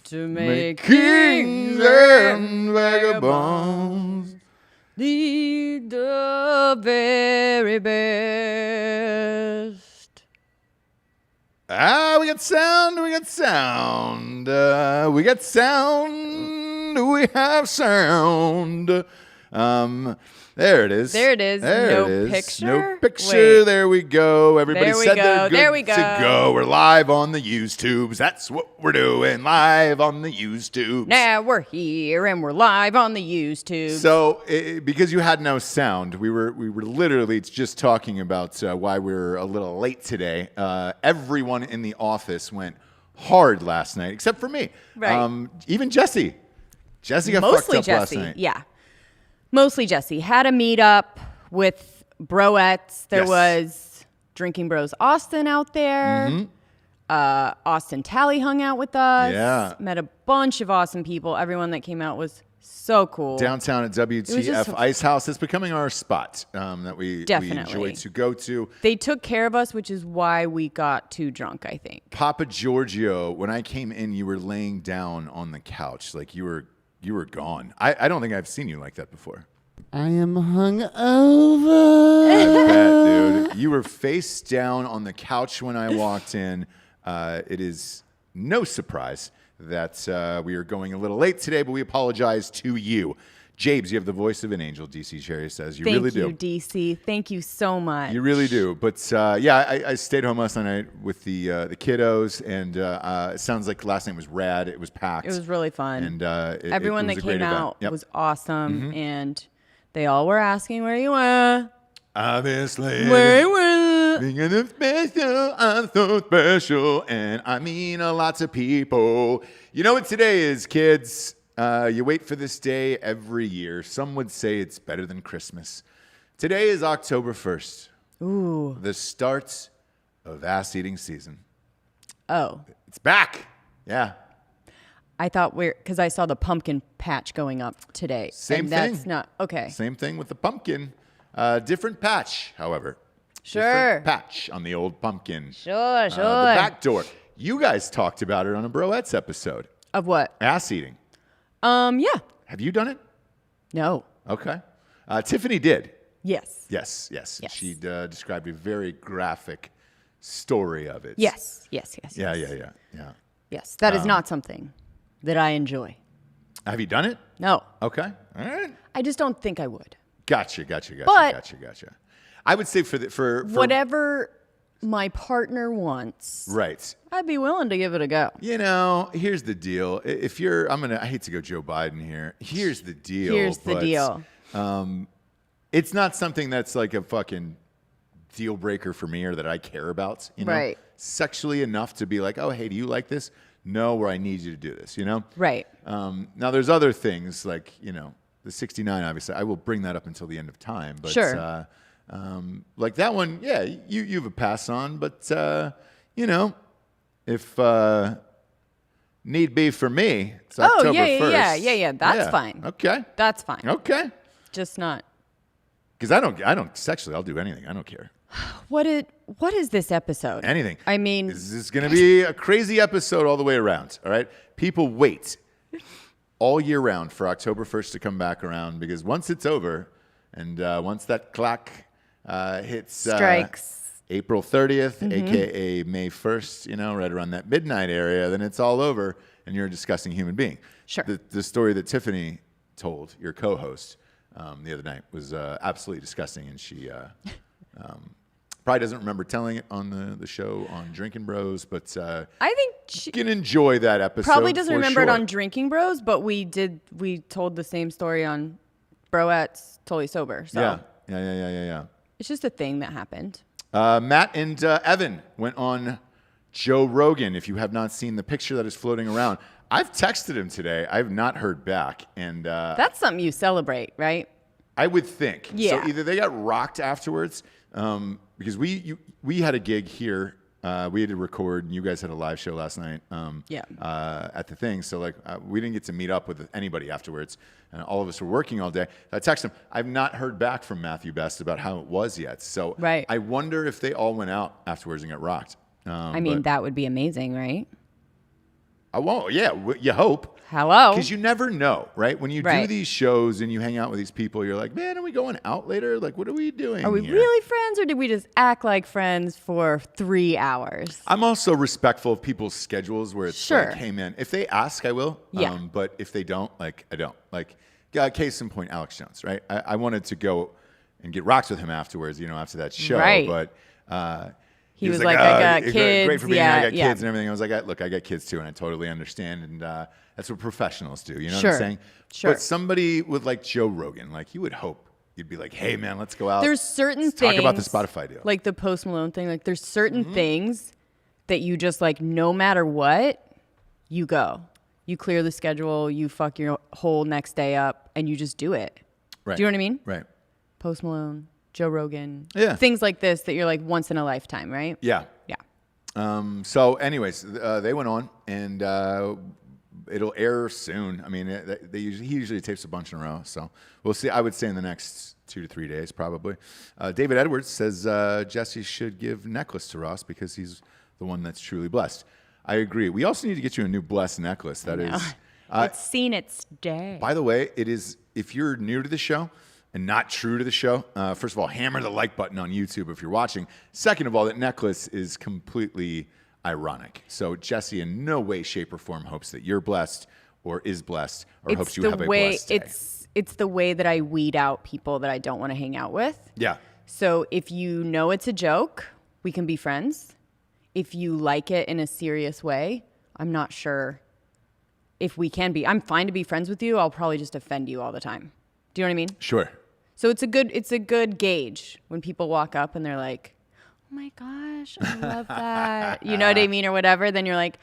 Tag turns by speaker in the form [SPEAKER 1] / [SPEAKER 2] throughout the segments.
[SPEAKER 1] to make kings and vagabonds need the very best.
[SPEAKER 2] We got sound, we got sound, we got sound, we have sound. There it is.
[SPEAKER 1] There it is.
[SPEAKER 2] There
[SPEAKER 1] No
[SPEAKER 2] it is.
[SPEAKER 1] picture?
[SPEAKER 2] No picture.
[SPEAKER 1] Wait.
[SPEAKER 2] There we go. Everybody
[SPEAKER 1] There we
[SPEAKER 2] said
[SPEAKER 1] go.
[SPEAKER 2] they're good
[SPEAKER 1] There we
[SPEAKER 2] to
[SPEAKER 1] go.
[SPEAKER 2] go. We're live on the YouTubes. That's what we're doing. Live on the YouTubes.
[SPEAKER 1] Now we're here and we're live on the YouTube.
[SPEAKER 2] So, because you had no sound, we were literally just talking about why we're a little late today. Everyone in the office went hard last night, except for me.
[SPEAKER 1] Right.
[SPEAKER 2] Even Jessie. Jessie got
[SPEAKER 1] Mostly
[SPEAKER 2] fucked up
[SPEAKER 1] Jessie.
[SPEAKER 2] last night.
[SPEAKER 1] Yeah. Mostly Jessie. Had a meetup with Broettes. There
[SPEAKER 2] Yes.
[SPEAKER 1] was Drinkin Bros Austin out there.
[SPEAKER 2] Mm-hmm.
[SPEAKER 1] Austin Tally hung out with us.
[SPEAKER 2] Yeah.
[SPEAKER 1] Met a bunch of awesome people. Everyone that came out was so cool.
[SPEAKER 2] Downtown at WTF
[SPEAKER 1] just
[SPEAKER 2] Ice House. It's becoming our spot that we enjoy to go to.
[SPEAKER 1] They took care of us, which is why we got too drunk, I think.
[SPEAKER 2] Papa Giorgio, when I came in, you were laying down on the couch. Like you were gone. I don't think I've seen you like that before.
[SPEAKER 3] I am hungover.
[SPEAKER 2] I bet, dude. You were face down on the couch when I walked in. It is no surprise that we are going a little late today, but we apologize to you. Jabes, you have the voice of an angel, DC Cherry says. You really do.
[SPEAKER 1] Thank you, DC. Thank you so much.
[SPEAKER 2] You really do. But yeah, I stayed home last night with the kiddos, and it sounds like last night was rad. It was packed.
[SPEAKER 1] It was really fun.
[SPEAKER 2] And
[SPEAKER 1] everyone
[SPEAKER 2] it was
[SPEAKER 1] that
[SPEAKER 2] a great
[SPEAKER 1] came
[SPEAKER 2] event.
[SPEAKER 1] out
[SPEAKER 2] Yep.
[SPEAKER 1] was awesome, and they all were asking where you were.
[SPEAKER 2] Obviously.
[SPEAKER 1] Where you were.
[SPEAKER 2] Being special, I'm so special, and I mean lots of people. You know what today is, kids? You wait for this day every year. Some would say it's better than Christmas. Today is October 1st.
[SPEAKER 1] Ooh.
[SPEAKER 2] The start of ass-eating season.
[SPEAKER 1] Oh.
[SPEAKER 2] It's back. Yeah.
[SPEAKER 1] I thought because I saw the pumpkin patch going up today.
[SPEAKER 2] Same
[SPEAKER 1] and
[SPEAKER 2] thing.
[SPEAKER 1] That's not, okay.
[SPEAKER 2] Same thing with the pumpkin. Different patch, however.
[SPEAKER 1] Sure.
[SPEAKER 2] Different patch on the old pumpkin.
[SPEAKER 1] Sure.
[SPEAKER 2] The back door. You guys talked about it on a Broettes episode.
[SPEAKER 1] Of what?
[SPEAKER 2] Ass-eating.
[SPEAKER 1] Yeah.
[SPEAKER 2] Have you done it?
[SPEAKER 1] No.
[SPEAKER 2] Okay. Tiffany did.
[SPEAKER 1] Yes.
[SPEAKER 2] Yes.
[SPEAKER 1] Yes.
[SPEAKER 2] She described a very graphic story of it.
[SPEAKER 1] Yes.
[SPEAKER 2] Yeah.
[SPEAKER 1] Yes. That is not something that I enjoy.
[SPEAKER 2] Have you done it?
[SPEAKER 1] No.
[SPEAKER 2] Okay. All right.
[SPEAKER 1] I just don't think I would.
[SPEAKER 2] Gotcha.
[SPEAKER 1] But-
[SPEAKER 2] Gotcha. I would say for
[SPEAKER 1] Whatever my partner wants,
[SPEAKER 2] right.
[SPEAKER 1] I'd be willing to give it a go.
[SPEAKER 2] You know, here's the deal. If you're, I hate to go Joe Biden here. Here's the deal. It's not something that's like a fucking deal breaker for me or that I care about, you know?
[SPEAKER 1] Right.
[SPEAKER 2] Sexually enough to be like, oh, hey, do you like this? No, or I need you to do this, you know?
[SPEAKER 1] Right.
[SPEAKER 2] Now, there's other things like, you know, the 69, obviously. I will bring that up until the end of time. But,
[SPEAKER 1] Sure.
[SPEAKER 2] like that one, yeah, you have a pass on. But, you know, if need be for me, it's October 1st.
[SPEAKER 1] Yeah. That's fine.
[SPEAKER 2] Okay.
[SPEAKER 1] That's fine.
[SPEAKER 2] Okay.
[SPEAKER 1] Just not.
[SPEAKER 2] Because I don't sexually, I'll do anything. I don't care.
[SPEAKER 1] What is this episode?
[SPEAKER 2] Anything.
[SPEAKER 1] I mean,
[SPEAKER 2] This is going to be a crazy episode all the way around. All right. People wait all year round for October 1st to come back around because once it's over and once that clock hits
[SPEAKER 1] strikes.
[SPEAKER 2] April 30th, a.k.a. May 1st, you know, right around that midnight area, then it's all over and you're a disgusting human being.
[SPEAKER 1] Sure.
[SPEAKER 2] The story that Tiffany told, your co-host, the other night was absolutely disgusting, and she probably doesn't remember telling it on the show on Drinkin Bros, but
[SPEAKER 1] I think she
[SPEAKER 2] you can enjoy that episode.
[SPEAKER 1] probably doesn't
[SPEAKER 2] for
[SPEAKER 1] remember it
[SPEAKER 2] sure.
[SPEAKER 1] on Drinkin Bros, but we told the same story on Broettes Totally Sober. So
[SPEAKER 2] Yeah.
[SPEAKER 1] it's just a thing that happened.
[SPEAKER 2] Matt and Evan went on Joe Rogan. If you have not seen the picture that is floating around, I've texted him today. I have not heard back, and
[SPEAKER 1] That's something you celebrate, right?
[SPEAKER 2] I would think.
[SPEAKER 1] Yeah.
[SPEAKER 2] So either they got rocked afterwards, because we had a gig here. We had to record, and you guys had a live show last night. At the thing, so like we didn't get to meet up with anybody afterwards, and all of us were working all day. I texted him. I've not heard back from Matthew Best about how it was yet. So
[SPEAKER 1] Right.
[SPEAKER 2] I wonder if they all went out afterwards and got rocked.
[SPEAKER 1] I mean,
[SPEAKER 2] but
[SPEAKER 1] that would be amazing, right?
[SPEAKER 2] I won't. Yeah, you hope.
[SPEAKER 1] Hello.
[SPEAKER 2] Because you never know, right? When you do
[SPEAKER 1] Right.
[SPEAKER 2] these shows and you hang out with these people, you're like, man, are we going out later? Like, what are we doing
[SPEAKER 1] Are we
[SPEAKER 2] here?
[SPEAKER 1] really friends, or did we just act like friends for 3 hours?
[SPEAKER 2] I'm also respectful of people's schedules where it's
[SPEAKER 1] Sure.
[SPEAKER 2] like, hey, man, if they ask, I will.
[SPEAKER 1] Yeah.
[SPEAKER 2] But if they don't, like, I don't. Like, case in point, Alex Jones, right? I wanted to go and get rocks with him afterwards, after that show.
[SPEAKER 1] Right.
[SPEAKER 2] But
[SPEAKER 1] He was like, I got
[SPEAKER 2] great
[SPEAKER 1] kids.
[SPEAKER 2] for being
[SPEAKER 1] Yeah,
[SPEAKER 2] I got
[SPEAKER 1] yeah.
[SPEAKER 2] kids and everything. I was like, look, I got kids too, and I totally understand. And that's what professionals do. You know what
[SPEAKER 1] Sure.
[SPEAKER 2] I'm saying?
[SPEAKER 1] Sure.
[SPEAKER 2] But somebody with like Joe Rogan, like you would hope you'd be like, hey, man, let's go out.
[SPEAKER 1] There's certain
[SPEAKER 2] let's
[SPEAKER 1] things.
[SPEAKER 2] talk about the Spotify deal.
[SPEAKER 1] Like the Post Malone thing. Like there's certain things that you just like, no matter what, you go. You clear the schedule. You fuck your whole next day up, and you just do it.
[SPEAKER 2] Right.
[SPEAKER 1] Do you know what I mean?
[SPEAKER 2] Right.
[SPEAKER 1] Post Malone, Joe Rogan.
[SPEAKER 2] Yeah.
[SPEAKER 1] Things like this that you're like once in a lifetime, right?
[SPEAKER 2] Yeah.
[SPEAKER 1] Yeah.
[SPEAKER 2] So anyways, they went on, and it'll air soon. I mean, he usually tapes a bunch in a row, so we'll see. I would say in the next 2 to 3 days, probably. David Edwards says Jessie should give necklace to Ross because he's the one that's truly blessed. I agree. We also need to get you a new blessed necklace. That is,
[SPEAKER 1] It's seen its day.
[SPEAKER 2] by the way, it is. If you're new to the show and not true to the show, first of all, hammer the like button on YouTube if you're watching. Second of all, that necklace is completely ironic. So Jessie in no way, shape, or form hopes that you're blessed or is blessed or hopes you have a blessed day.
[SPEAKER 1] It's the way that I weed out people that I don't want to hang out with.
[SPEAKER 2] Yeah.
[SPEAKER 1] So if you know it's a joke, we can be friends. If you like it in a serious way, I'm not sure if we can be. I'm fine to be friends with you. I'll probably just offend you all the time. Do you know what I mean?
[SPEAKER 2] Sure.
[SPEAKER 1] So it's a good gauge when people walk up and they're like, "Oh my gosh, I love that." You know what I mean, or whatever. Then you're like,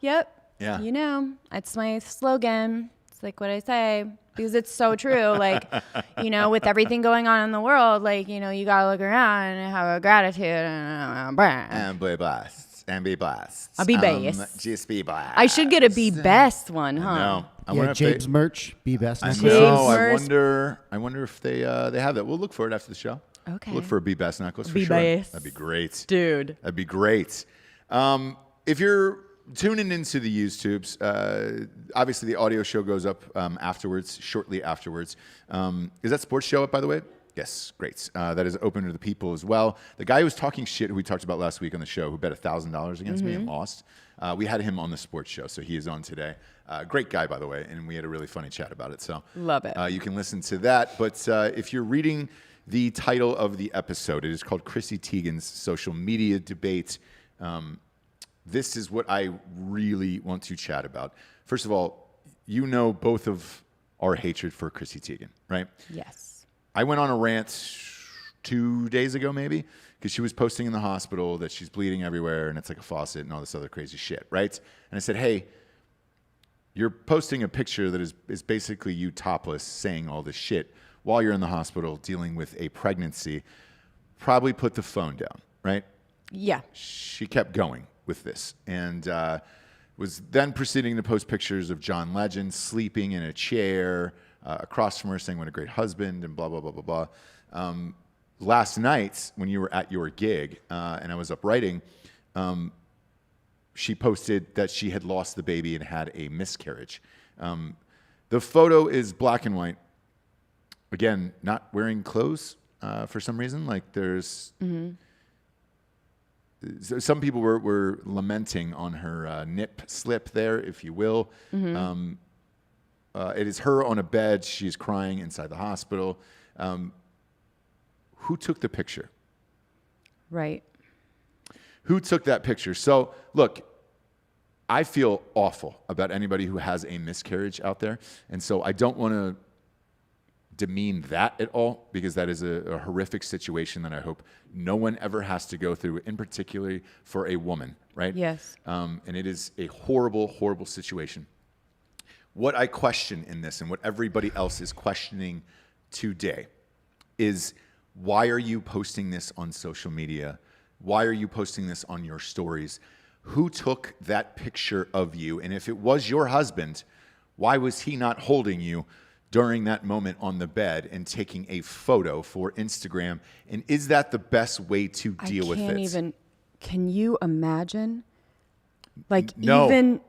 [SPEAKER 1] yep.
[SPEAKER 2] Yeah.
[SPEAKER 1] You know, that's my slogan. It's like what I say because it's so true. Like, with everything going on in the world, like, you gotta look around and have a gratitude and
[SPEAKER 2] And be blessed. And be blessed.
[SPEAKER 1] I'll be blessed.
[SPEAKER 2] Just be blessed.
[SPEAKER 1] I should get a be best one, huh?
[SPEAKER 2] No. I
[SPEAKER 3] Yeah,
[SPEAKER 2] wonder if
[SPEAKER 3] James merch, be best.
[SPEAKER 2] I
[SPEAKER 3] necklace.
[SPEAKER 2] know.
[SPEAKER 1] James merch.
[SPEAKER 2] I wonder if they have that. We'll look for it after the show.
[SPEAKER 1] Okay.
[SPEAKER 2] We'll look for a Be Best necklace for
[SPEAKER 1] Be
[SPEAKER 2] sure.
[SPEAKER 1] Best.
[SPEAKER 2] That'd be great.
[SPEAKER 1] Dude.
[SPEAKER 2] That'd be great. If you're tuning into the YouTubes, obviously the audio show goes up shortly afterwards. Is that sports show up, by the way? Yes, great. That is open to the people as well. The guy who was talking shit, who we talked about last week on the show, who bet $1,000 against me and lost, we had him on the sports show, so he is on today. Great guy, by the way, and we had a really funny chat about it. So
[SPEAKER 1] Love it.
[SPEAKER 2] You can listen to that. But if you're reading the title of the episode, it is called Chrissy Teigen's Social Media Debate. This is what I really want to chat about. First of all, both of our hatred for Chrissy Teigen, right?
[SPEAKER 1] Yes.
[SPEAKER 2] I went on a rant 2 days ago, maybe, because she was posting in the hospital that she's bleeding everywhere and it's like a faucet and all this other crazy shit, right? And I said, hey, you're posting a picture that is basically you topless saying all this shit while you're in the hospital dealing with a pregnancy. Probably put the phone down, right?
[SPEAKER 1] Yeah.
[SPEAKER 2] She kept going with this and was then proceeding to post pictures of John Legend sleeping in a chair across from her, saying what a great husband and blah, blah, blah, blah, blah. Last night, when you were at your gig and I was up writing, she posted that she had lost the baby and had a miscarriage. The photo is black and white. Again, not wearing clothes for some reason. Like there's... Some people were lamenting on her nip slip there, if you will. It is her on a bed. She's crying inside the hospital. Who took the picture?
[SPEAKER 1] Right.
[SPEAKER 2] Who took that picture? So, look, I feel awful about anybody who has a miscarriage out there. And so I don't want to demean that at all because that is a horrific situation that I hope no one ever has to go through, in particular for a woman, right?
[SPEAKER 1] Yes.
[SPEAKER 2] And it is a horrible, horrible situation. What I question in this and what everybody else is questioning today is why are you posting this on social media? Why are you posting this on your stories? Who took that picture of you? And if it was your husband, why was he not holding you during that moment on the bed and taking a photo for Instagram? And is that the best way to deal with it?
[SPEAKER 1] Can you imagine? Like
[SPEAKER 2] No.
[SPEAKER 1] even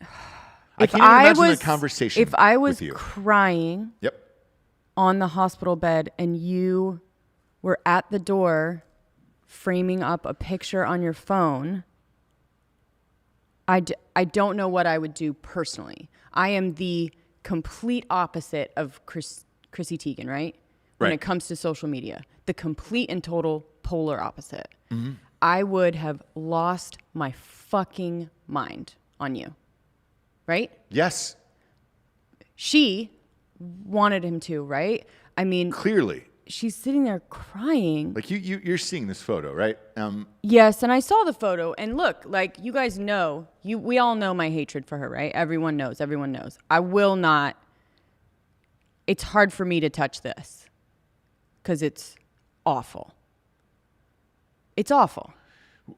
[SPEAKER 2] I
[SPEAKER 1] if
[SPEAKER 2] can't even
[SPEAKER 1] I
[SPEAKER 2] imagine
[SPEAKER 1] was
[SPEAKER 2] the conversation
[SPEAKER 1] if I was
[SPEAKER 2] with you.
[SPEAKER 1] crying
[SPEAKER 2] Yep.
[SPEAKER 1] on the hospital bed and you were at the door framing up a picture on your phone, I don't know what I would do personally. I am the complete opposite of Chrissy Teigen, right? When
[SPEAKER 2] Right.
[SPEAKER 1] it comes to social media, the complete and total polar opposite.
[SPEAKER 2] Mm-hmm.
[SPEAKER 1] I would have lost my fucking mind on you, right?
[SPEAKER 2] Yes.
[SPEAKER 1] She wanted him to, right? I mean,
[SPEAKER 2] Clearly.
[SPEAKER 1] she's sitting there crying.
[SPEAKER 2] Like you're seeing this photo, right?
[SPEAKER 1] Yes, and I saw the photo, and look, like you guys know, we all know my hatred for her, right? Everyone knows. I will not. It's hard for me to touch this because it's awful. It's awful.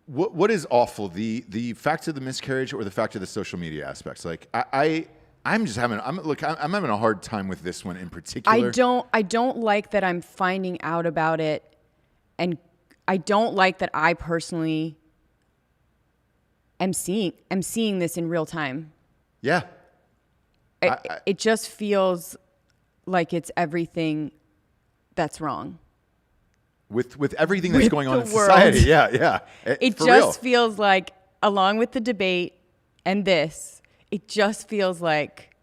[SPEAKER 2] What is awful? The fact of the miscarriage or the fact of the social media aspects? Like I'm having a hard time with this one in particular.
[SPEAKER 1] I don't like that I'm finding out about it, and I don't like that I personally am seeing this in real time.
[SPEAKER 2] Yeah.
[SPEAKER 1] It just feels like it's everything that's wrong.
[SPEAKER 2] With everything that's going on in
[SPEAKER 1] the world.
[SPEAKER 2] society. Yeah.
[SPEAKER 1] It
[SPEAKER 2] For
[SPEAKER 1] just
[SPEAKER 2] real.
[SPEAKER 1] feels like, along with the debate and this, it just feels like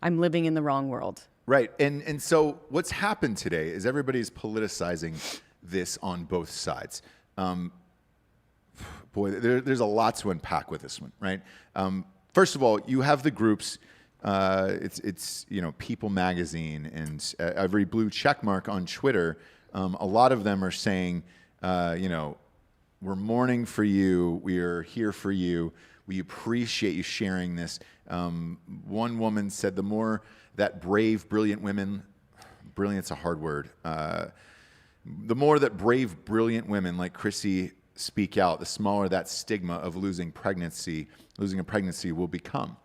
[SPEAKER 1] I'm living in the wrong world.
[SPEAKER 2] Right. And so what's happened today is everybody's politicizing this on both sides. Boy, there's a lot to unpack with this one, right? First of all, you have the groups. It's People Magazine and every blue check mark on Twitter. A lot of them are saying, we're mourning for you. We are here for you. We appreciate you sharing this. One woman said, the more that brave, brilliant women, brilliant's a hard word. The more that brave, brilliant women like Chrissy speak out, the smaller that stigma of losing a pregnancy will become.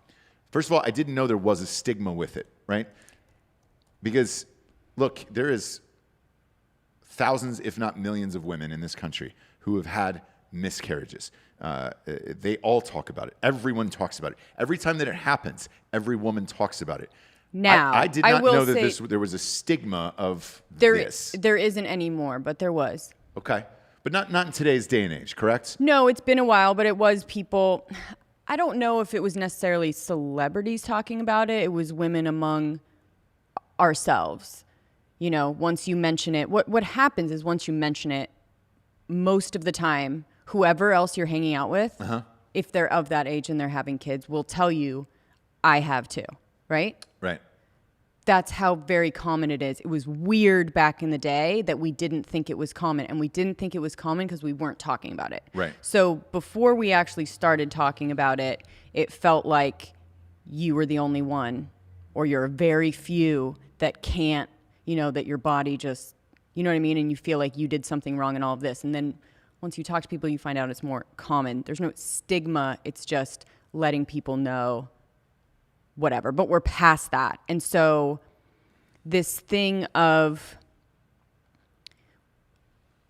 [SPEAKER 2] First of all, I didn't know there was a stigma with it, right? Because, look, there is thousands, if not millions of women in this country who have had miscarriages. They all talk about it. Everyone talks about it. Every time that it happens, every woman talks about it.
[SPEAKER 1] Now,
[SPEAKER 2] I did not know that there was a stigma of this.
[SPEAKER 1] There isn't anymore, but there was.
[SPEAKER 2] Okay. But not in today's day and age, correct?
[SPEAKER 1] No, it's been a while, but it was people. I don't know if it was necessarily celebrities talking about it. It was women among ourselves. Once you mention it, what happens is once you mention it, most of the time, whoever else you're hanging out with, if they're of that age and they're having kids, will tell you, I have too, right?
[SPEAKER 2] Right.
[SPEAKER 1] That's how very common it is. It was weird back in the day that we didn't think it was common. And we didn't think it was common because we weren't talking about it.
[SPEAKER 2] Right.
[SPEAKER 1] So before we actually started talking about it, it felt like you were the only one, or you're a very few that can't, that your body just, you know what I mean? And you feel like you did something wrong in all of this. And then once you talk to people, you find out it's more common. There's no stigma. It's just letting people know whatever. But we're past that. And so this thing of,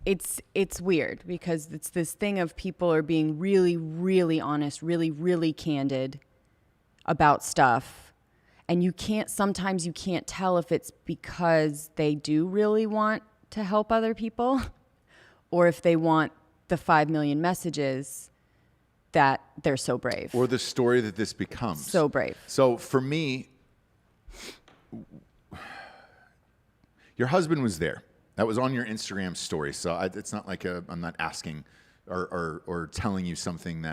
[SPEAKER 1] it's weird because it's this thing of people are being really, really honest, really, really candid about stuff. And sometimes you can't tell if it's because they do really want to help other people or if they want the 5 million messages that they're so brave.
[SPEAKER 2] Or the story that this becomes.
[SPEAKER 1] So brave.
[SPEAKER 2] So for me, your husband was there. That was on your Instagram story. So it's not like I'm not asking or telling you something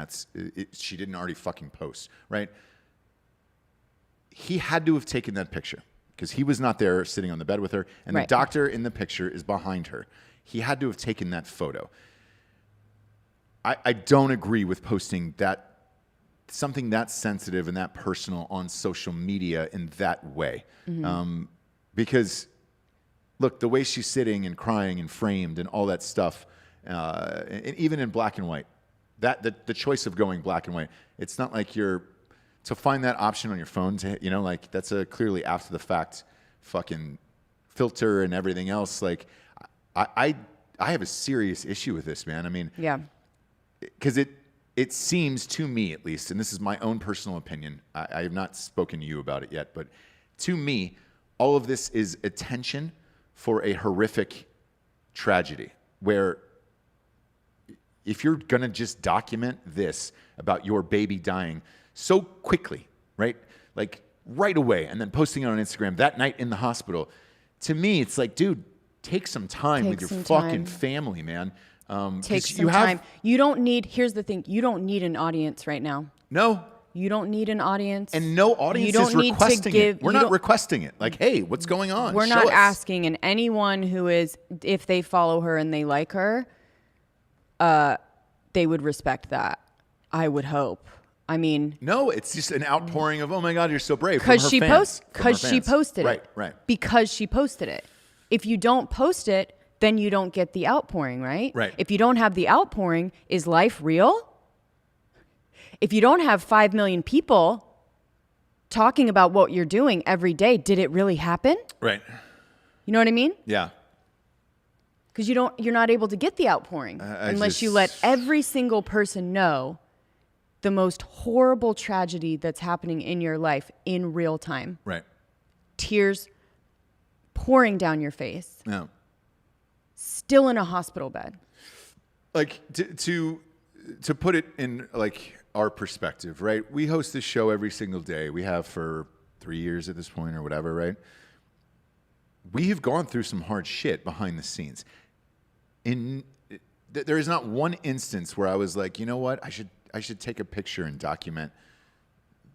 [SPEAKER 2] she didn't already fucking post, right? He had to have taken that picture because he was not there sitting on the bed with her. And
[SPEAKER 1] right.
[SPEAKER 2] The doctor in the picture is behind her. He had to have taken that photo. I don't agree with posting something that sensitive and that personal on social media in that way. Mm-hmm. Because, look, the way she's sitting and crying and framed and all that stuff, and even in black and white, the choice of going black and white, it's not like to find that option on your phone, that's a clearly after the fact fucking filter and everything else. Like, I have a serious issue with this, man. I mean,
[SPEAKER 1] yeah,
[SPEAKER 2] because it it seems to me, at least, and this is my own personal opinion, I have not spoken to you about it yet, but to me, all of this is attention for a horrific tragedy where if you're going to just document this about your baby dying so quickly, right? Like right away, and then posting it on Instagram that night in the hospital, to me, it's like, dude, take some time with your fucking family, man.
[SPEAKER 1] Take some time. You don't need, here's the thing, you don't need an audience right now.
[SPEAKER 2] No.
[SPEAKER 1] You don't need an audience.
[SPEAKER 2] And no audience is requesting it. We're not requesting it. Like, hey, what's going on?
[SPEAKER 1] We're not asking. And anyone who is, if they follow her and they like her, they would respect that. I would hope. I mean,
[SPEAKER 2] no, it's just an outpouring of, oh my God, you're so brave.
[SPEAKER 1] Because she posted it.
[SPEAKER 2] Right.
[SPEAKER 1] Because she posted it. If you don't post it, then you don't get the outpouring, right?
[SPEAKER 2] Right.
[SPEAKER 1] If you don't have the outpouring, is life real? If you don't have 5 million people talking about what you're doing every day, did it really happen?
[SPEAKER 2] Right.
[SPEAKER 1] You know what I mean?
[SPEAKER 2] Yeah.
[SPEAKER 1] Because you're not able to get the outpouring unless you let every single person know the most horrible tragedy that's happening in your life in real time.
[SPEAKER 2] Right.
[SPEAKER 1] Tears pouring down your face.
[SPEAKER 2] Yeah.
[SPEAKER 1] Still in a hospital bed.
[SPEAKER 2] Like to put it in like our perspective, right? We host this show every single day. We have for 3 years at this point or whatever, right? We have gone through some hard shit behind the scenes. There is not one instance where I was like, you know what? I should take a picture and document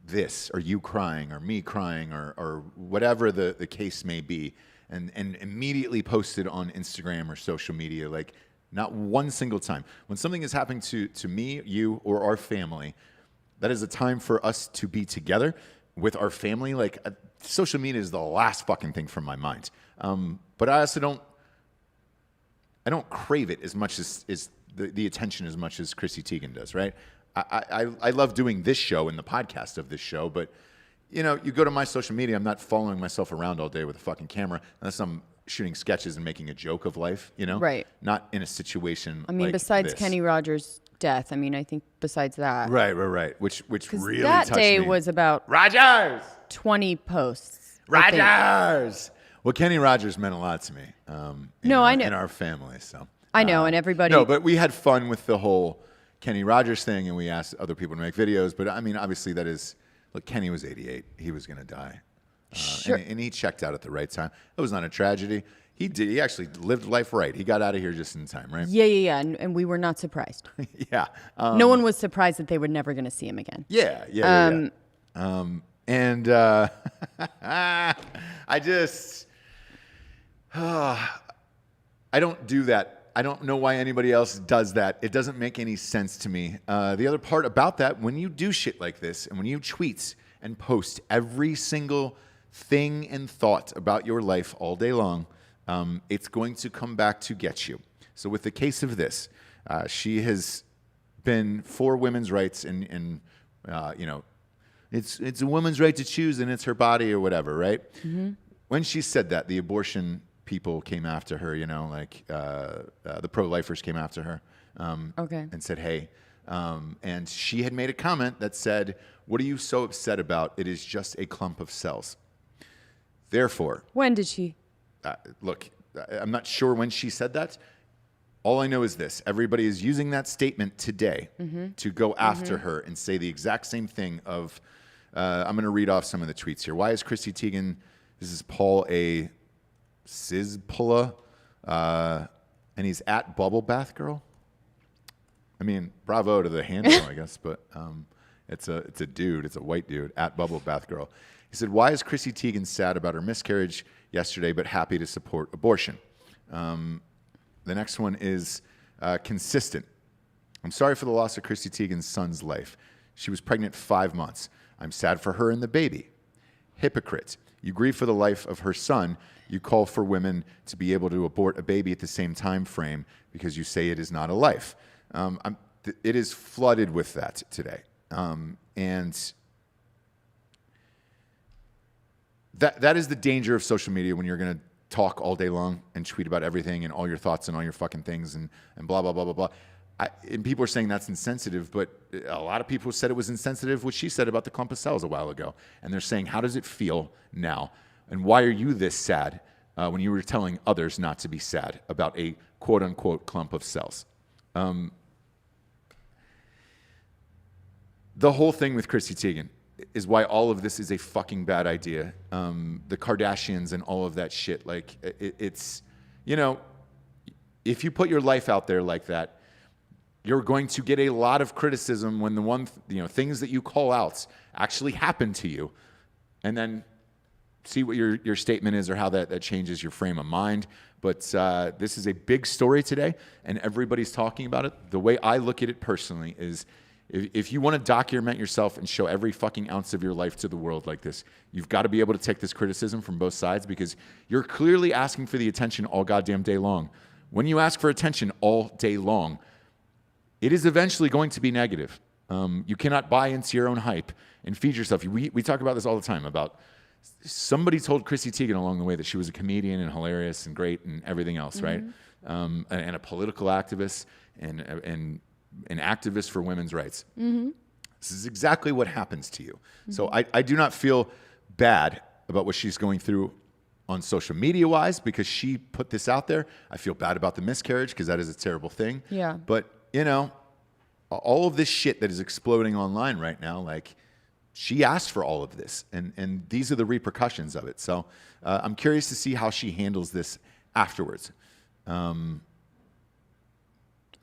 [SPEAKER 2] this, or you crying, or me crying, or whatever the case may be, and immediately post it on Instagram or social media. Like, not one single time. When something is happening to me, you, or our family, that is a time for us to be together with our family. Like, social media is the last fucking thing from my mind. But I also don't crave it as much as the attention as much as Chrissy Teigen does, right? I love doing this show and the podcast of this show, but you know, you go to my social media, I'm not following myself around all day with a fucking camera unless I'm shooting sketches and making a joke of life, you know?
[SPEAKER 1] Right.
[SPEAKER 2] Not in a situation
[SPEAKER 1] I mean,
[SPEAKER 2] like
[SPEAKER 1] besides
[SPEAKER 2] this.
[SPEAKER 1] Kenny Rogers' death, I mean, I think besides that.
[SPEAKER 2] Right. Which really
[SPEAKER 1] that
[SPEAKER 2] touched
[SPEAKER 1] day
[SPEAKER 2] me.
[SPEAKER 1] was about
[SPEAKER 2] Rogers!
[SPEAKER 1] 20 posts.
[SPEAKER 2] Rogers! Well, Kenny Rogers meant a lot to me.
[SPEAKER 1] I know.
[SPEAKER 2] In our family, so.
[SPEAKER 1] I know, and everybody.
[SPEAKER 2] No, but we had fun with the whole Kenny Rogers thing, and we asked other people to make videos. But I mean, obviously, that is. Look, Kenny was 88. He was going to die.
[SPEAKER 1] Sure.
[SPEAKER 2] And he checked out at the right time. It was not a tragedy. He did. He actually lived life right. He got out of here just in time, right?
[SPEAKER 1] Yeah. And we were not surprised.
[SPEAKER 2] Yeah.
[SPEAKER 1] No one was surprised that they were never going to see him again.
[SPEAKER 2] Yeah. And I just, I don't do that. I don't know why anybody else does that. It doesn't make any sense to me. The other part about that, when you do shit like this, and when you tweet and post every single thing and thought about your life all day long, it's going to come back to get you. So with the case of this, she has been for women's rights, and you know, it's a woman's right to choose, and it's her body or whatever, right? Mm-hmm. When she said that, the abortion people came after her, you know, like the pro-lifers came after her and said, hey. And she had made a comment that said, what are you so upset about? It is just a clump of cells. Therefore.
[SPEAKER 1] When did she?
[SPEAKER 2] Look, I'm not sure when she said that. All I know is this. Everybody is using that statement today to go after her and say the exact same thing of, I'm going to read off some of the tweets here. Why is Chrissy Teigen, this is Paul A. Sizpula, and he's at Bubble Bath Girl. I mean, bravo to the handle, I guess, but it's a dude, it's a white dude at Bubble Bath Girl. He said, "Why is Chrissy Teigen sad about her miscarriage yesterday, but happy to support abortion?" The next one is consistent. "I'm sorry for the loss of Chrissy Teigen's son's life. She was pregnant 5 months. I'm sad for her and the baby." Hypocrite. You grieve for the life of her son. You call for women to be able to abort a baby at the same time frame because you say it is not a life. It is flooded with that today. And that is the danger of social media when you're going to talk all day long and tweet about everything and all your thoughts and all your fucking things and blah, blah, blah, blah, blah. and people are saying that's insensitive, but a lot of people said it was insensitive what she said about the clump of cells a while ago. And they're saying, how does it feel now? And why are you this sad when you were telling others not to be sad about a quote-unquote clump of cells? The whole thing with Chrissy Teigen is why all of this is a fucking bad idea. The Kardashians and all of that shit. Like, it's, you know, if you put your life out there like that, you're going to get a lot of criticism when things that you call out actually happen to you. And then see what your statement is or how that changes your frame of mind. But this is a big story today, and everybody's talking about it. The way I look at it personally is, if you want to document yourself and show every fucking ounce of your life to the world like this, you've got to be able to take this criticism from both sides, because you're clearly asking for the attention all goddamn day long. When you ask for attention all day long, it is eventually going to be negative. You cannot buy into your own hype and feed yourself. We talk about this all the time about somebody told Chrissy Teigen along the way that she was a comedian and hilarious and great and everything else, right? And a political activist and an activist for women's rights. This is exactly what happens to you. So I do not feel bad about what she's going through on social media wise, because she put this out there. I feel bad about the miscarriage, because that is a terrible thing.
[SPEAKER 1] Yeah.
[SPEAKER 2] But, you know, all of this shit that is exploding online right now, like, she asked for all of this, and these are the repercussions of it. So I'm curious to see how she handles this afterwards.
[SPEAKER 1] I'm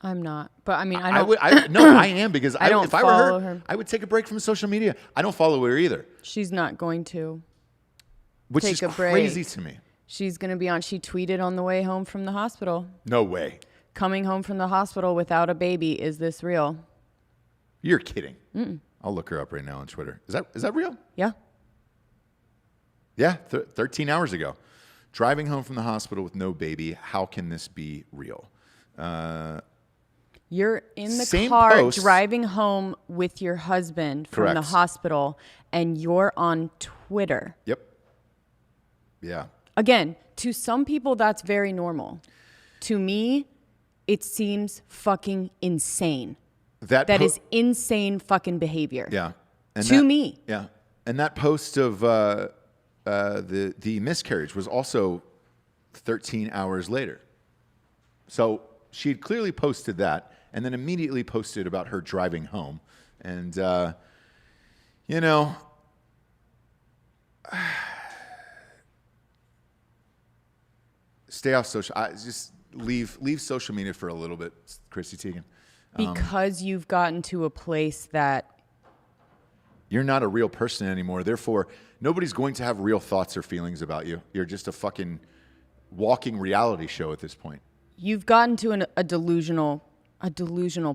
[SPEAKER 1] not, but I mean,
[SPEAKER 2] I am, because
[SPEAKER 1] I don't
[SPEAKER 2] if I were
[SPEAKER 1] follow
[SPEAKER 2] her, I would take a break from social media. I don't follow her either.
[SPEAKER 1] She's not going to.
[SPEAKER 2] Which
[SPEAKER 1] take
[SPEAKER 2] is
[SPEAKER 1] a break.
[SPEAKER 2] Crazy to me.
[SPEAKER 1] She's going to be on. She tweeted on the way home from the hospital.
[SPEAKER 2] No way.
[SPEAKER 1] Coming home from the hospital without a baby. Is this real?
[SPEAKER 2] You're kidding. I'll look her up right now on Twitter. Is that real?
[SPEAKER 1] Yeah.
[SPEAKER 2] Yeah, 13 hours ago. Driving home from the hospital with no baby. How can this be real?
[SPEAKER 1] You're in the
[SPEAKER 2] Same
[SPEAKER 1] car
[SPEAKER 2] post.
[SPEAKER 1] driving home with your husband from the
[SPEAKER 2] Correct.
[SPEAKER 1] hospital, and you're on Twitter.
[SPEAKER 2] Yep. Yeah.
[SPEAKER 1] Again, to some people, that's very normal. To me, it seems fucking insane. That is insane fucking behavior.
[SPEAKER 2] Yeah. And
[SPEAKER 1] to me.
[SPEAKER 2] Yeah. And that post of the miscarriage was also 13 hours later. So she had clearly posted that, and then immediately posted about her driving home. And, you know, stay off social. Just leave social media for a little bit, Chrissy Teigen.
[SPEAKER 1] Because you've gotten to a place that
[SPEAKER 2] you're not a real person anymore. Therefore, nobody's going to have real thoughts or feelings about you. You're just a fucking walking reality show at this point.
[SPEAKER 1] you've gotten to a delusional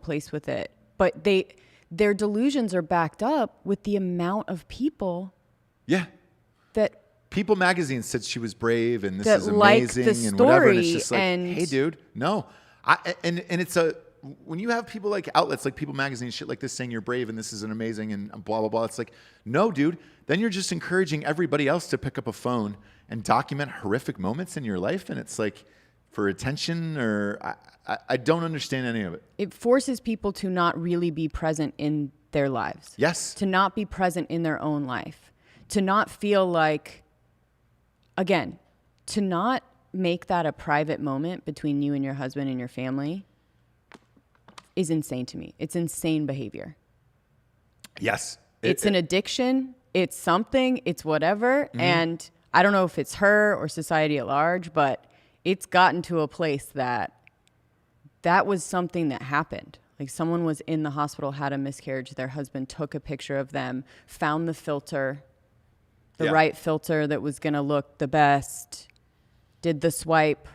[SPEAKER 1] place with it. But their delusions are backed up with the amount of people.
[SPEAKER 2] Yeah.
[SPEAKER 1] That
[SPEAKER 2] People magazine said she was brave and this
[SPEAKER 1] that
[SPEAKER 2] is
[SPEAKER 1] like
[SPEAKER 2] amazing
[SPEAKER 1] the
[SPEAKER 2] and whatever. And it's
[SPEAKER 1] story
[SPEAKER 2] just like,
[SPEAKER 1] and-
[SPEAKER 2] hey, dude, no. And it's when you have people like outlets like People Magazine, shit like this saying you're brave and this is an amazing and blah, blah, blah. It's like, no, dude. Then you're just encouraging everybody else to pick up a phone and document horrific moments in your life. And it's like for attention or I don't understand any of it.
[SPEAKER 1] it forces people to not really be present in their lives.
[SPEAKER 2] Yes.
[SPEAKER 1] To not be present in their own life. To not feel like, again, to not make that a private moment between you and your husband and your family is insane to me. It's insane behavior.
[SPEAKER 2] Yes.
[SPEAKER 1] It's an addiction. It's something. It's whatever. Mm-hmm. And I don't know if it's her or society at large, but it's gotten to a place that was something that happened. Like someone was in the hospital, had a miscarriage. Their husband took a picture of them, found the filter, the right filter that was going to look the best, did the swipe,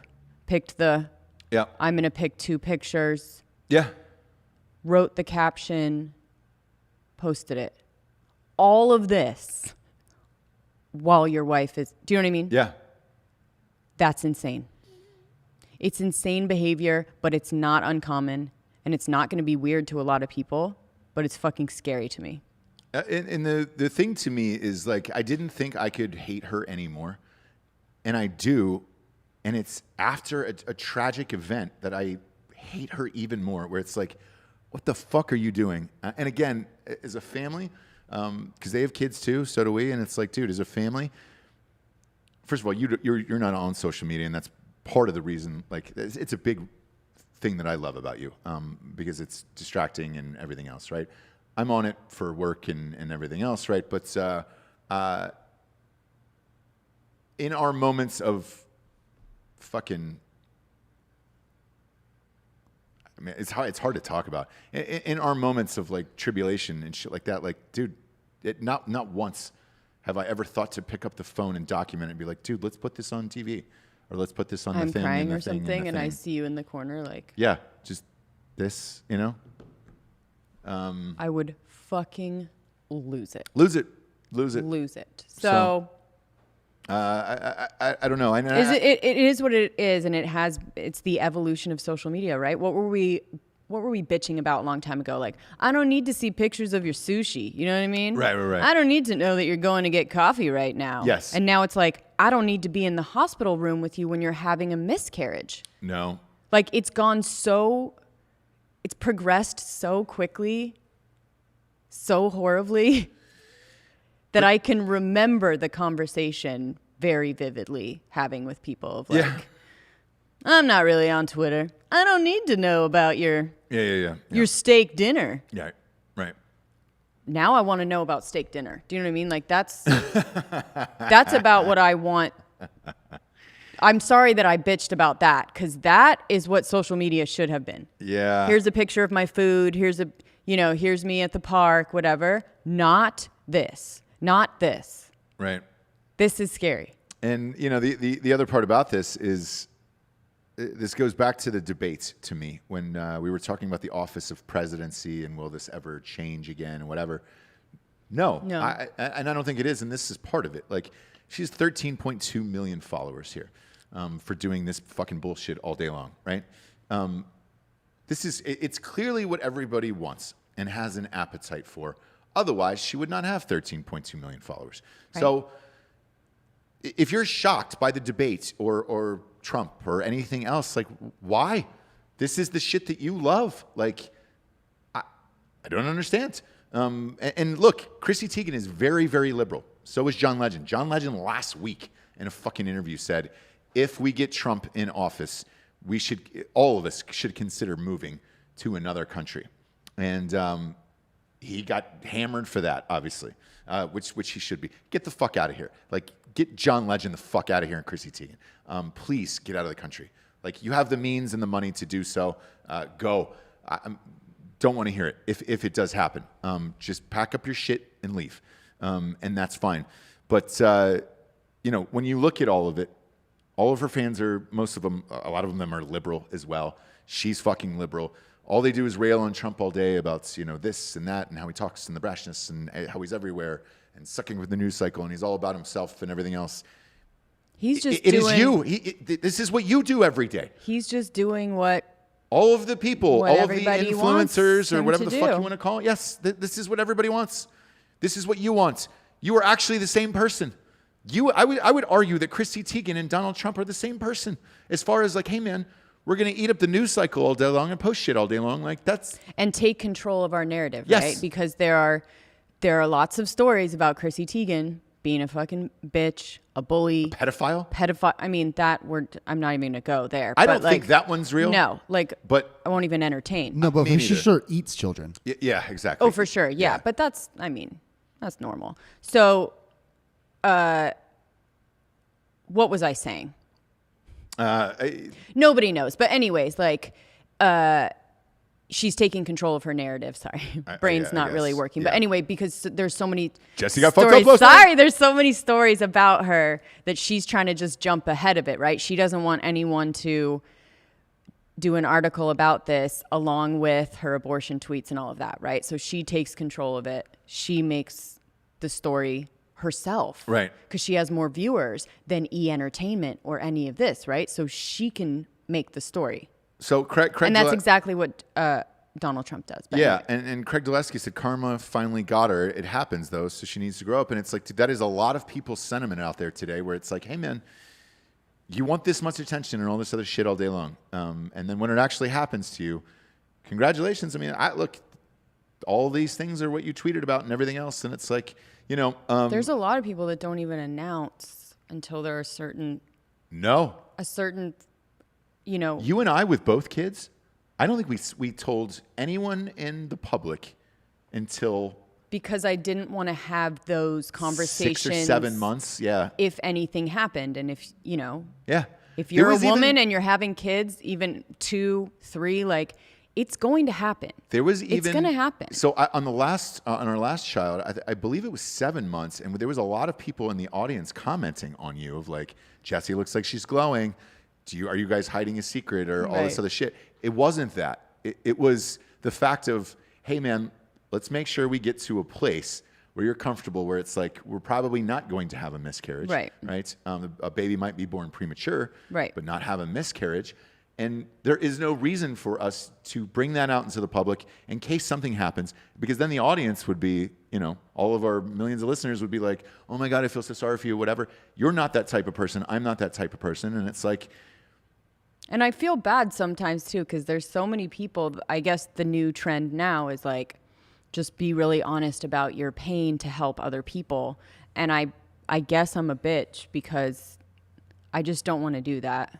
[SPEAKER 1] picked I'm going to pick 2 pictures.
[SPEAKER 2] Yeah.
[SPEAKER 1] Wrote the caption, posted it. All of this while your wife is, do you know what I mean?
[SPEAKER 2] Yeah.
[SPEAKER 1] That's insane. It's insane behavior, but it's not uncommon, and it's not going to be weird to a lot of people, but it's fucking scary to me.
[SPEAKER 2] And the thing to me is like, I didn't think I could hate her anymore. And I do. And it's after a tragic event that I hate her even more, where it's like, what the fuck are you doing? And again, as a family, because they have kids too, so do we, and it's like, dude, as a family, first of all, you're not on social media, and that's part of the reason. Like, it's a big thing that I love about you, because it's distracting and everything else, right? I'm on it for work and everything else, right? But in our moments of fucking, I mean, it's hard to talk about. In our moments of like tribulation and shit like that, like, dude, not once have I ever thought to pick up the phone and document it and be like, dude, let's put this on TV, or let's put this on the thing.
[SPEAKER 1] I'm crying
[SPEAKER 2] and the
[SPEAKER 1] or
[SPEAKER 2] thing
[SPEAKER 1] something, and I
[SPEAKER 2] thing.
[SPEAKER 1] see you in the corner, like,
[SPEAKER 2] Yeah, just this, you know.
[SPEAKER 1] I would fucking lose it.
[SPEAKER 2] Lose it.
[SPEAKER 1] So
[SPEAKER 2] I don't know.
[SPEAKER 1] it is what it is, and it's the evolution of social media, right? What were we bitching about a long time ago? Like, I don't need to see pictures of your sushi. You know what I mean?
[SPEAKER 2] Right.
[SPEAKER 1] I don't need to know that you're going to get coffee right now.
[SPEAKER 2] Yes.
[SPEAKER 1] And now it's like, I don't need to be in the hospital room with you when you're having a miscarriage.
[SPEAKER 2] No.
[SPEAKER 1] Like, it's progressed so quickly, so horribly, that I can remember the conversation very vividly having with people of like, I'm not really on Twitter. I don't need to know about your steak dinner.
[SPEAKER 2] Yeah, right.
[SPEAKER 1] Now I want to know about steak dinner. Do you know what I mean? Like, that's about what I want. I'm sorry that I bitched about that, because that is what social media should have been.
[SPEAKER 2] Yeah.
[SPEAKER 1] Here's a picture of my food. Here's me at the park, whatever. Not this.
[SPEAKER 2] Right.
[SPEAKER 1] This is scary.
[SPEAKER 2] And, you know, the other part about this is, this goes back to the debate to me when we were talking about the office of presidency and will this ever change again and whatever. No. And I don't think it is. And this is part of it. Like, she has 13.2 million followers here for doing this fucking bullshit all day long, right? It's clearly what everybody wants and has an appetite for. Otherwise, she would not have 13.2 million followers. Right. So if you're shocked by the debate or Trump or anything else, like, why? This is the shit that you love. Like, I don't understand. And look, Chrissy Teigen is very, very liberal. So is John Legend. John Legend last week in a fucking interview said, if we get Trump in office, all of us should consider moving to another country. And he got hammered for that, obviously, which he should be. Get the fuck out of here. Like, get John Legend the fuck out of here and Chrissy Teigen. Please get out of the country. Like, you have the means and the money to do so. Go. I don't want to hear it if it does happen. Just pack up your shit and leave. And that's fine. But, you know, when you look at all of it, all of her fans are, most of them, a lot of them are liberal as well. She's fucking liberal. All they do is rail on Trump all day about, you know, this and that and how he talks and the brashness and how he's everywhere and sucking with the news cycle and he's all about himself and everything else.
[SPEAKER 1] He's just
[SPEAKER 2] It is you. This is what you do every day.
[SPEAKER 1] He's just doing what
[SPEAKER 2] all of the people, all of the influencers or whatever the fuck you want to call it. Yes, this is what everybody wants. This is what you want. You are actually the same person. I would argue that Chrissy Teigen and Donald Trump are the same person as far as like, hey man, we're going to eat up the news cycle all day long and post shit all day long. Like, that's... And
[SPEAKER 1] take control of our narrative,
[SPEAKER 2] yes.
[SPEAKER 1] Right? Because there are lots of stories about Chrissy Teigen being a fucking bitch, a bully.
[SPEAKER 2] A pedophile?
[SPEAKER 1] I mean, I'm not even going to go there.
[SPEAKER 2] I don't think that one's real.
[SPEAKER 1] No, but I won't even entertain.
[SPEAKER 3] No, but she sure eats children.
[SPEAKER 2] Yeah, exactly.
[SPEAKER 1] Oh, for sure. Yeah. But that's normal. So, what was I saying? Nobody knows. But anyways, like, she's taking control of her narrative. Sorry, brain's not really working. But anyway, because there's so many
[SPEAKER 2] Jessie got fucked up.
[SPEAKER 1] Sorry, there's so many stories about her that she's trying to just jump ahead of it, right? She doesn't want anyone to do an article about this along with her abortion tweets and all of that, right? So she takes control of it. She makes the story herself,
[SPEAKER 2] right?
[SPEAKER 1] Because she has more viewers than E! Entertainment or any of this, right? So she can make the story.
[SPEAKER 2] So Craig
[SPEAKER 1] and that's exactly what Donald Trump does.
[SPEAKER 2] But yeah, anyway. and Craig Dulesky said karma finally got her. It happens though, so she needs to grow up. And it's like, that is a lot of people's sentiment out there today, where it's like, hey man, you want this much attention and all this other shit all day long. And then when it actually happens to you, congratulations. I mean, look, all these things are what you tweeted about and everything else. And it's like, you know.
[SPEAKER 1] There's a lot of people that don't even announce until there are a certain, you know.
[SPEAKER 2] You and I with both kids, I don't think we told anyone in the public until. Because
[SPEAKER 1] I didn't want to have those conversations.
[SPEAKER 2] 6 or 7 months, yeah.
[SPEAKER 1] If anything happened. And if, you know.
[SPEAKER 2] Yeah.
[SPEAKER 1] If you're a woman and you're having kids, even 2, 3, like, it's going to happen. It's going to happen.
[SPEAKER 2] So on our last child, I believe it was 7 months, and there was a lot of people in the audience commenting on you of like, Jessie looks like she's glowing. Are you guys hiding a secret or all this other shit? It wasn't that. It was the fact of, hey man, let's make sure we get to a place where you're comfortable, where it's like, we're probably not going to have a miscarriage. Right. A baby might be born premature, but not have a miscarriage. And there is no reason for us to bring that out into the public in case something happens, because then the audience would be, you know, all of our millions of listeners would be like, oh my God, I feel so sorry for you, whatever. You're not that type of person. I'm not that type of person. And it's like.
[SPEAKER 1] And I feel bad sometimes too, because there's so many people. I guess the new trend now is like, just be really honest about your pain to help other people. And I guess I'm a bitch because I just don't want to do that.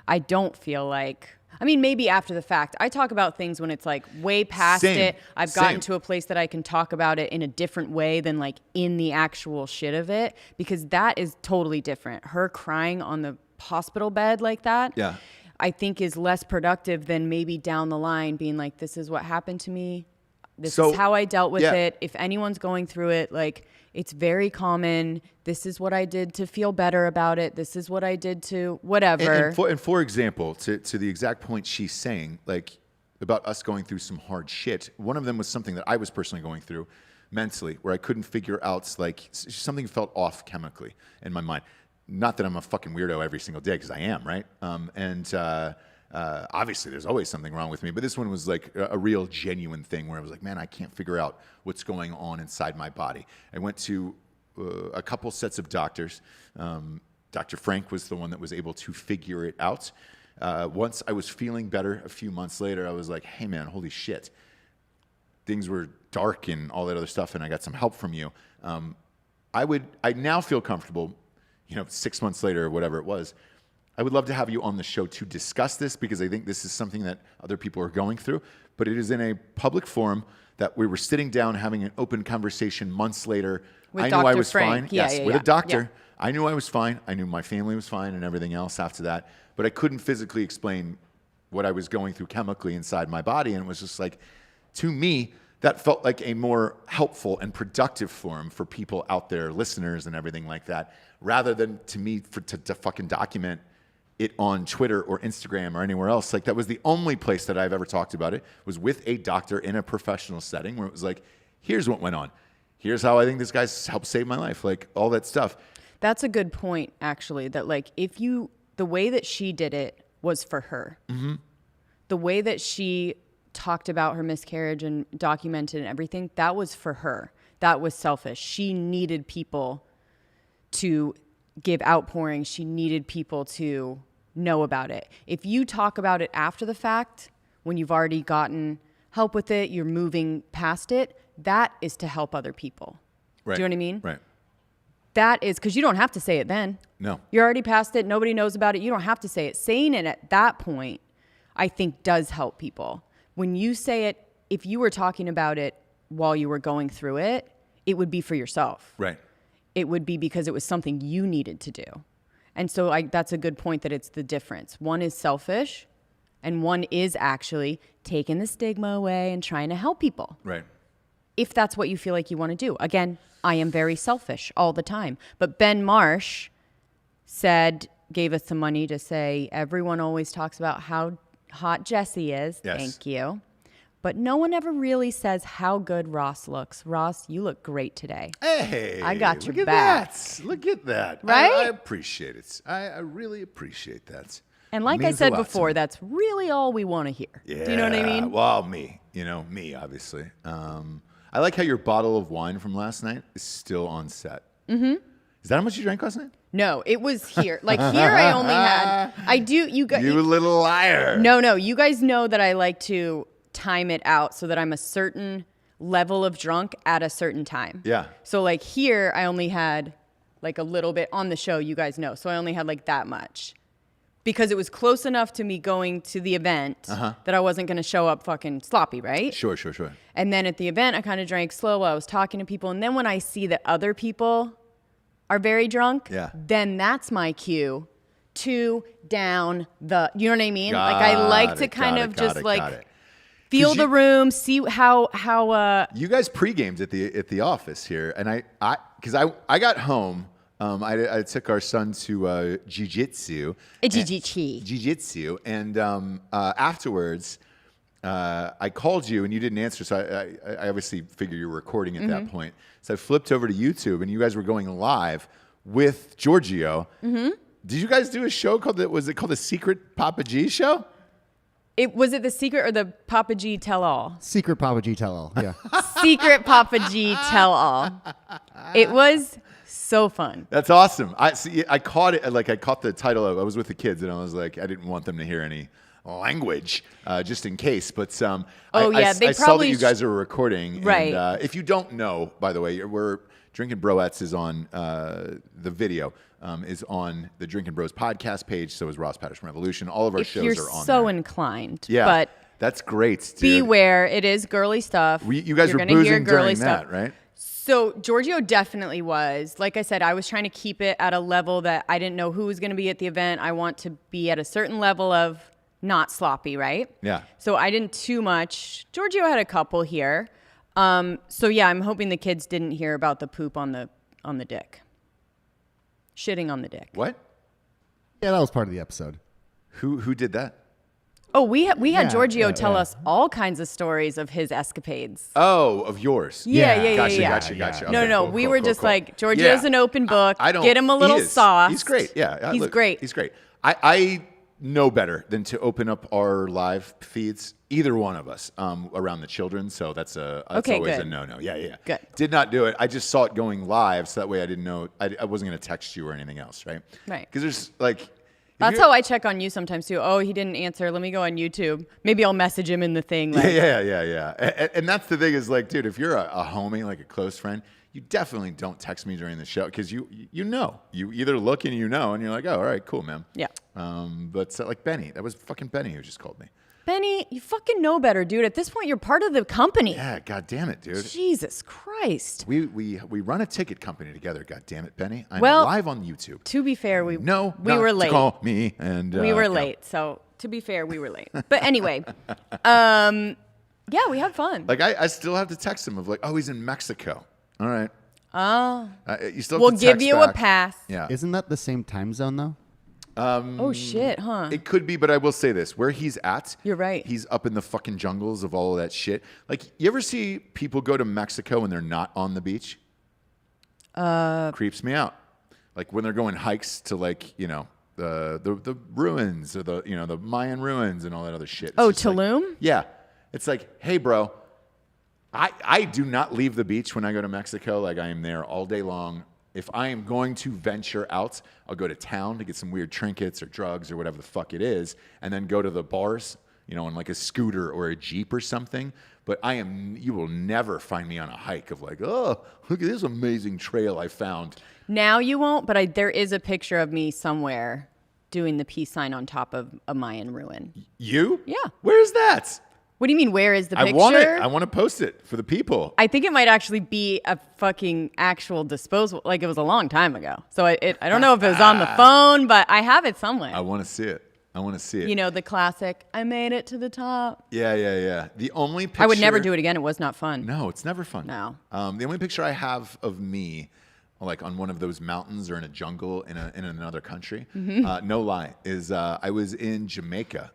[SPEAKER 1] I don't feel like, I mean, maybe after the fact. I talk about things when it's like way past it. I've gotten to a place that I can talk about it in a different way than like in the actual shit of it, because that is totally different. Her crying on the hospital bed like that, I think is less productive than maybe down the line being like, this is what happened to me. This is how I dealt with it. If anyone's going through it, like, it's very common. This is what I did to feel better about it. This is what I did to whatever.
[SPEAKER 2] And for example, to the exact point she's saying, like, about us going through some hard shit, one of them was something that I was personally going through mentally, where I couldn't figure out, like, something felt off chemically in my mind. Not that I'm a fucking weirdo every single day, because I am, right? Obviously, there's always something wrong with me, but this one was like a real genuine thing where I was like, man, I can't figure out what's going on inside my body. I went to a couple sets of doctors. Dr. Frank was the one that was able to figure it out. Once I was feeling better a few months later, I was like, hey man, holy shit. Things were dark and all that other stuff, and I got some help from you. I now feel comfortable, 6 months later or whatever it was. I would love to have you on the show to discuss this, because I think this is something that other people are going through, but it is in a public forum that we were sitting down having an open conversation months later. I knew I was fine. Yes, with a doctor. I knew I was fine. I knew my family was fine and everything else after that, but I couldn't physically explain what I was going through chemically inside my body. And it was just like, to me, that felt like a more helpful and productive forum for people out there, listeners and everything like that, rather than to me to fucking document it on Twitter or Instagram or anywhere else. Like, that was the only place that I've ever talked about it, was with a doctor in a professional setting, where it was like, here's what went on. Here's how I think this guy's helped save my life. Like, all that stuff.
[SPEAKER 1] That's a good point, actually, that like, the way that she did it was for her. Mm-hmm. The way that she talked about her miscarriage and documented and everything, that was for her. That was selfish. She needed people to give outpouring. She needed people to know about it. If you talk about it after the fact, when you've already gotten help with it, you're moving past it, that is to help other people. Right. Do you know what I mean?
[SPEAKER 2] Right.
[SPEAKER 1] That is, because you don't have to say it then.
[SPEAKER 2] No.
[SPEAKER 1] You're already past it. Nobody knows about it. You don't have to say it. Saying it at that point, I think, does help people. When you say it, if you were talking about it while you were going through it, it would be for yourself.
[SPEAKER 2] Right.
[SPEAKER 1] It would be because it was something you needed to do. And so that's a good point, that it's the difference. One is selfish, and one is actually taking the stigma away and trying to help people.
[SPEAKER 2] Right.
[SPEAKER 1] If that's what you feel like you want to do. Again, I am very selfish all the time. But Ben Marsh gave us some money to say, everyone always talks about how hot Jessie is. Yes. Thank you. But no one ever really says how good Ross looks. Ross, you look great today.
[SPEAKER 2] Hey,
[SPEAKER 1] I got your back.
[SPEAKER 2] Look at that.
[SPEAKER 1] Right?
[SPEAKER 2] I appreciate it. I really appreciate that.
[SPEAKER 1] And like I said before, that's really all we want to hear.
[SPEAKER 2] Yeah.
[SPEAKER 1] Do you know what I mean?
[SPEAKER 2] Well, me, obviously. I like how your bottle of wine from last night is still on set. Mm-hmm. Is that how much you drank last night?
[SPEAKER 1] No, it was here. Like here, I only had. I do. You
[SPEAKER 2] little liar.
[SPEAKER 1] No. You guys know that I like to time it out so that I'm a certain level of drunk at a certain time.
[SPEAKER 2] Yeah.
[SPEAKER 1] So like here, I only had like a little bit on the show. You guys know, so I only had like that much. Because it was close enough to me going to the event that I wasn't going to show up fucking sloppy, right?
[SPEAKER 2] Sure.
[SPEAKER 1] And then at the event, I kind of drank slow while I was talking to people. And then when I see that other people are very drunk, then that's my cue to down the, you know what I mean? I like to kind of just feel the room, see how
[SPEAKER 2] you guys pre-gamed at the office here. And because I got home. I took our son to jiu-jitsu. Jiu-jitsu. And afterwards, I called you and you didn't answer. So I obviously figured you were recording at that point. So I flipped over to YouTube and you guys were going live with Giorgio. Did you guys do a show was it called the Secret Papa G Show?
[SPEAKER 1] Was it the Secret or the Papa G Tell-All?
[SPEAKER 3] Secret Papa G Tell-All, yeah.
[SPEAKER 1] Secret Papa G Tell-All. It was so fun.
[SPEAKER 2] That's awesome. I caught it. I caught the title of. I was with the kids, and I was like, I didn't want them to hear any language, just in case. But I saw that you guys are recording.
[SPEAKER 1] Right.
[SPEAKER 2] And, if you don't know, by the way, Drinkin Broettes is on the video. Is on the Drinkin Bros podcast page. So is Ross Patterson Revolution. All of our shows are on there. If you're
[SPEAKER 1] so inclined.
[SPEAKER 2] Yeah.
[SPEAKER 1] But
[SPEAKER 2] that's great, dude.
[SPEAKER 1] Beware, it is girly stuff.
[SPEAKER 2] You guys were boozing during that, right?
[SPEAKER 1] So Giorgio definitely was. Like I said, I was trying to keep it at a level that I didn't know who was going to be at the event. I want to be at a certain level of not sloppy, right?
[SPEAKER 2] Yeah.
[SPEAKER 1] So I didn't too much. Giorgio had a couple here. So yeah, I'm hoping the kids didn't hear about the poop on the dick. Shitting on the dick.
[SPEAKER 2] What?
[SPEAKER 3] Yeah, that was part of the episode.
[SPEAKER 2] Who did that?
[SPEAKER 1] Oh, we had Giorgio tell us all kinds of stories of his escapades.
[SPEAKER 2] Oh, of yours.
[SPEAKER 1] Yeah.
[SPEAKER 2] Gotcha.
[SPEAKER 1] Okay, no. We were just like, Giorgio's an open book. Get him a little sauce.
[SPEAKER 2] He's great. Yeah.
[SPEAKER 1] He's great.
[SPEAKER 2] He's great. I know better than to open up our live feeds, either one of us, around the children. So that's always
[SPEAKER 1] good.
[SPEAKER 2] a no-no. Yeah.
[SPEAKER 1] Good.
[SPEAKER 2] Did not do it. I just saw it going live, so that way I didn't know. I wasn't going to text you or anything else, right?
[SPEAKER 1] Right.
[SPEAKER 2] Because there's like...
[SPEAKER 1] That's how I check on you sometimes too. Oh, he didn't answer. Let me go on YouTube. Maybe I'll message him in the thing. Like,
[SPEAKER 2] yeah. And that's the thing is like, dude, if you're a homie, like a close friend, you definitely don't text me during the show because you know. You either look and you know, and you're like, oh, all right, cool, man.
[SPEAKER 1] Yeah.
[SPEAKER 2] But like Benny, that was fucking Benny who just called me.
[SPEAKER 1] Benny, you fucking know better, dude. At this point, you're part of the company.
[SPEAKER 2] Yeah, god damn it, dude.
[SPEAKER 1] Jesus Christ.
[SPEAKER 2] We run a ticket company together. God damn it, Benny. I'm live on YouTube.
[SPEAKER 1] To be fair, we
[SPEAKER 2] were
[SPEAKER 1] late.
[SPEAKER 2] To call me and
[SPEAKER 1] we were late. So to be fair, we were late. But anyway, yeah, we had fun.
[SPEAKER 2] Like I still have to text him of like, oh, he's in Mexico. All right.
[SPEAKER 1] Oh.
[SPEAKER 2] You still
[SPEAKER 1] we'll
[SPEAKER 2] have to
[SPEAKER 1] give
[SPEAKER 2] text
[SPEAKER 1] you
[SPEAKER 2] back.
[SPEAKER 1] a pass.
[SPEAKER 2] Yeah.
[SPEAKER 3] Isn't that the same time zone though?
[SPEAKER 1] Oh shit, huh?
[SPEAKER 2] It could be, but I will say this: where he's at,
[SPEAKER 1] you're right.
[SPEAKER 2] He's up in the fucking jungles of all of that shit. Like, you ever see people go to Mexico and they're not on the beach? Creeps me out. Like when they're going hikes to like the ruins or the Mayan ruins and all that other shit. It's
[SPEAKER 1] Tulum?
[SPEAKER 2] Like, yeah, it's like, hey, bro, I do not leave the beach when I go to Mexico. Like I am there all day long. If I am going to venture out, I'll go to town to get some weird trinkets or drugs or whatever the fuck it is, and then go to the bars, on like a scooter or a Jeep or something. But you will never find me on a hike of like, oh, look at this amazing trail I found.
[SPEAKER 1] Now you won't, but there is a picture of me somewhere doing the peace sign on top of a Mayan ruin.
[SPEAKER 2] You?
[SPEAKER 1] Yeah.
[SPEAKER 2] Where is that?
[SPEAKER 1] What do you mean, where is the picture?
[SPEAKER 2] I want it. I want to post it for the people.
[SPEAKER 1] I think it might actually be a fucking actual disposal. Like it was a long time ago. So I don't know if it was on the phone, but I have it somewhere.
[SPEAKER 2] I want to see it.
[SPEAKER 1] The classic, I made it to the top.
[SPEAKER 2] Yeah. The only picture...
[SPEAKER 1] I would never do it again. It was not fun.
[SPEAKER 2] No, it's never fun.
[SPEAKER 1] No.
[SPEAKER 2] The only picture I have of me, like on one of those mountains or in a jungle in another country, no lie, is I was in Jamaica.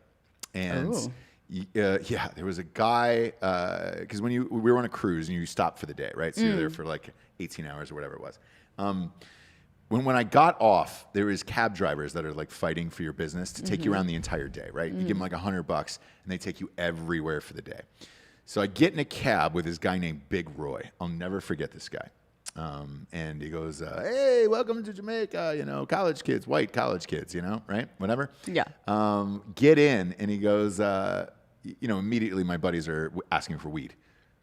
[SPEAKER 2] And...
[SPEAKER 1] Ooh.
[SPEAKER 2] Yeah, there was a guy, because we were on a cruise and you stopped for the day, right? So you're there for like 18 hours or whatever it was. When I got off, there was cab drivers that are like fighting for your business to take you around the entire day, right? You give them like $100 and they take you everywhere for the day. So I get in a cab with this guy named Big Roy. I'll never forget this guy. And he goes, hey, welcome to Jamaica, college kids, white college kids, right? Whatever.
[SPEAKER 1] Yeah.
[SPEAKER 2] Get in. And he goes, immediately my buddies are asking for weed.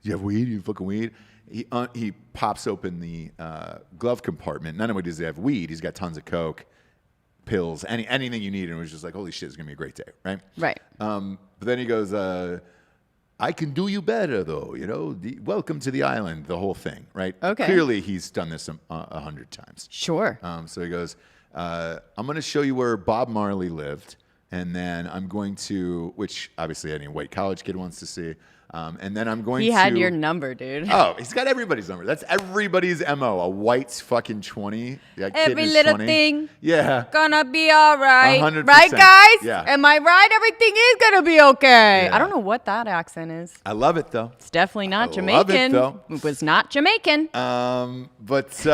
[SPEAKER 2] Do you have weed? You fucking weed? He pops open the glove compartment. Not only does he have weed, he's got tons of coke, pills, anything you need. And it was just like, holy shit, it's going to be a great day, right?
[SPEAKER 1] Right.
[SPEAKER 2] But then he goes, I can do you better, though. Welcome to the island, the whole thing, right?
[SPEAKER 1] Okay.
[SPEAKER 2] Clearly, he's done this 100 times.
[SPEAKER 1] Sure.
[SPEAKER 2] So he goes, I'm going to show you where Bob Marley lived, and then I'm going to, which obviously any white college kid wants to see, and then I'm going to.
[SPEAKER 1] He had your number, dude.
[SPEAKER 2] Oh, he's got everybody's number. That's everybody's MO. A white fucking 20. That kid
[SPEAKER 1] Every
[SPEAKER 2] is
[SPEAKER 1] little
[SPEAKER 2] 20.
[SPEAKER 1] thing.
[SPEAKER 2] Yeah.
[SPEAKER 1] Gonna be all right.
[SPEAKER 2] 100%.
[SPEAKER 1] Right, guys?
[SPEAKER 2] Yeah.
[SPEAKER 1] Am I right? Everything is gonna be okay.
[SPEAKER 2] Yeah.
[SPEAKER 1] I don't know what that accent is.
[SPEAKER 2] I love it, though.
[SPEAKER 1] It's definitely not
[SPEAKER 2] I
[SPEAKER 1] Jamaican.
[SPEAKER 2] love it, though.
[SPEAKER 1] It was not Jamaican.
[SPEAKER 2] But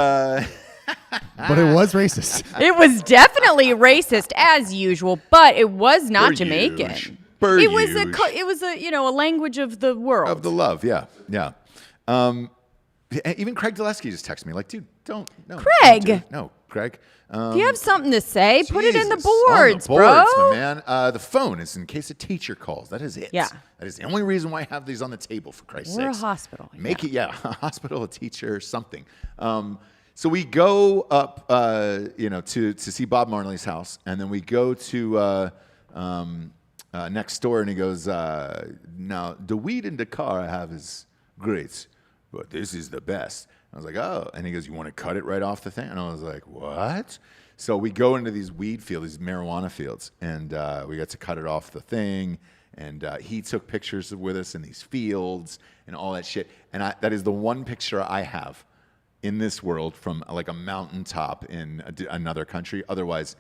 [SPEAKER 3] But it was racist.
[SPEAKER 1] It was definitely racist as usual, but it was not
[SPEAKER 2] Per
[SPEAKER 1] Jamaican.
[SPEAKER 2] usual.
[SPEAKER 1] It was a language of the world.
[SPEAKER 2] Of the love, yeah. Even Craig Dulesky just texted me like, dude, no.
[SPEAKER 1] Craig?
[SPEAKER 2] No, Craig.
[SPEAKER 1] Do you have something to say? Put it in the
[SPEAKER 2] Jesus, on
[SPEAKER 1] boards,
[SPEAKER 2] the boards,
[SPEAKER 1] bro.
[SPEAKER 2] my man. The phone is in case a teacher calls. That is it.
[SPEAKER 1] Yeah.
[SPEAKER 2] That is the only reason why I have these on the table, for Christ's
[SPEAKER 1] We're
[SPEAKER 2] sakes.
[SPEAKER 1] a hospital.
[SPEAKER 2] Make it, a hospital, a teacher, something. So we go up, to see Bob Marley's house, and then we go to next door, and he goes, now, the weed in the car I have is great, but this is the best. I was like, oh. And he goes, you want to cut it right off the thing? And I was like, what? So we go into these weed fields, these marijuana fields, and we got to cut it off the thing. And he took pictures with us in these fields and all that shit. And that is the one picture I have in this world from like a mountaintop in another country. Otherwise,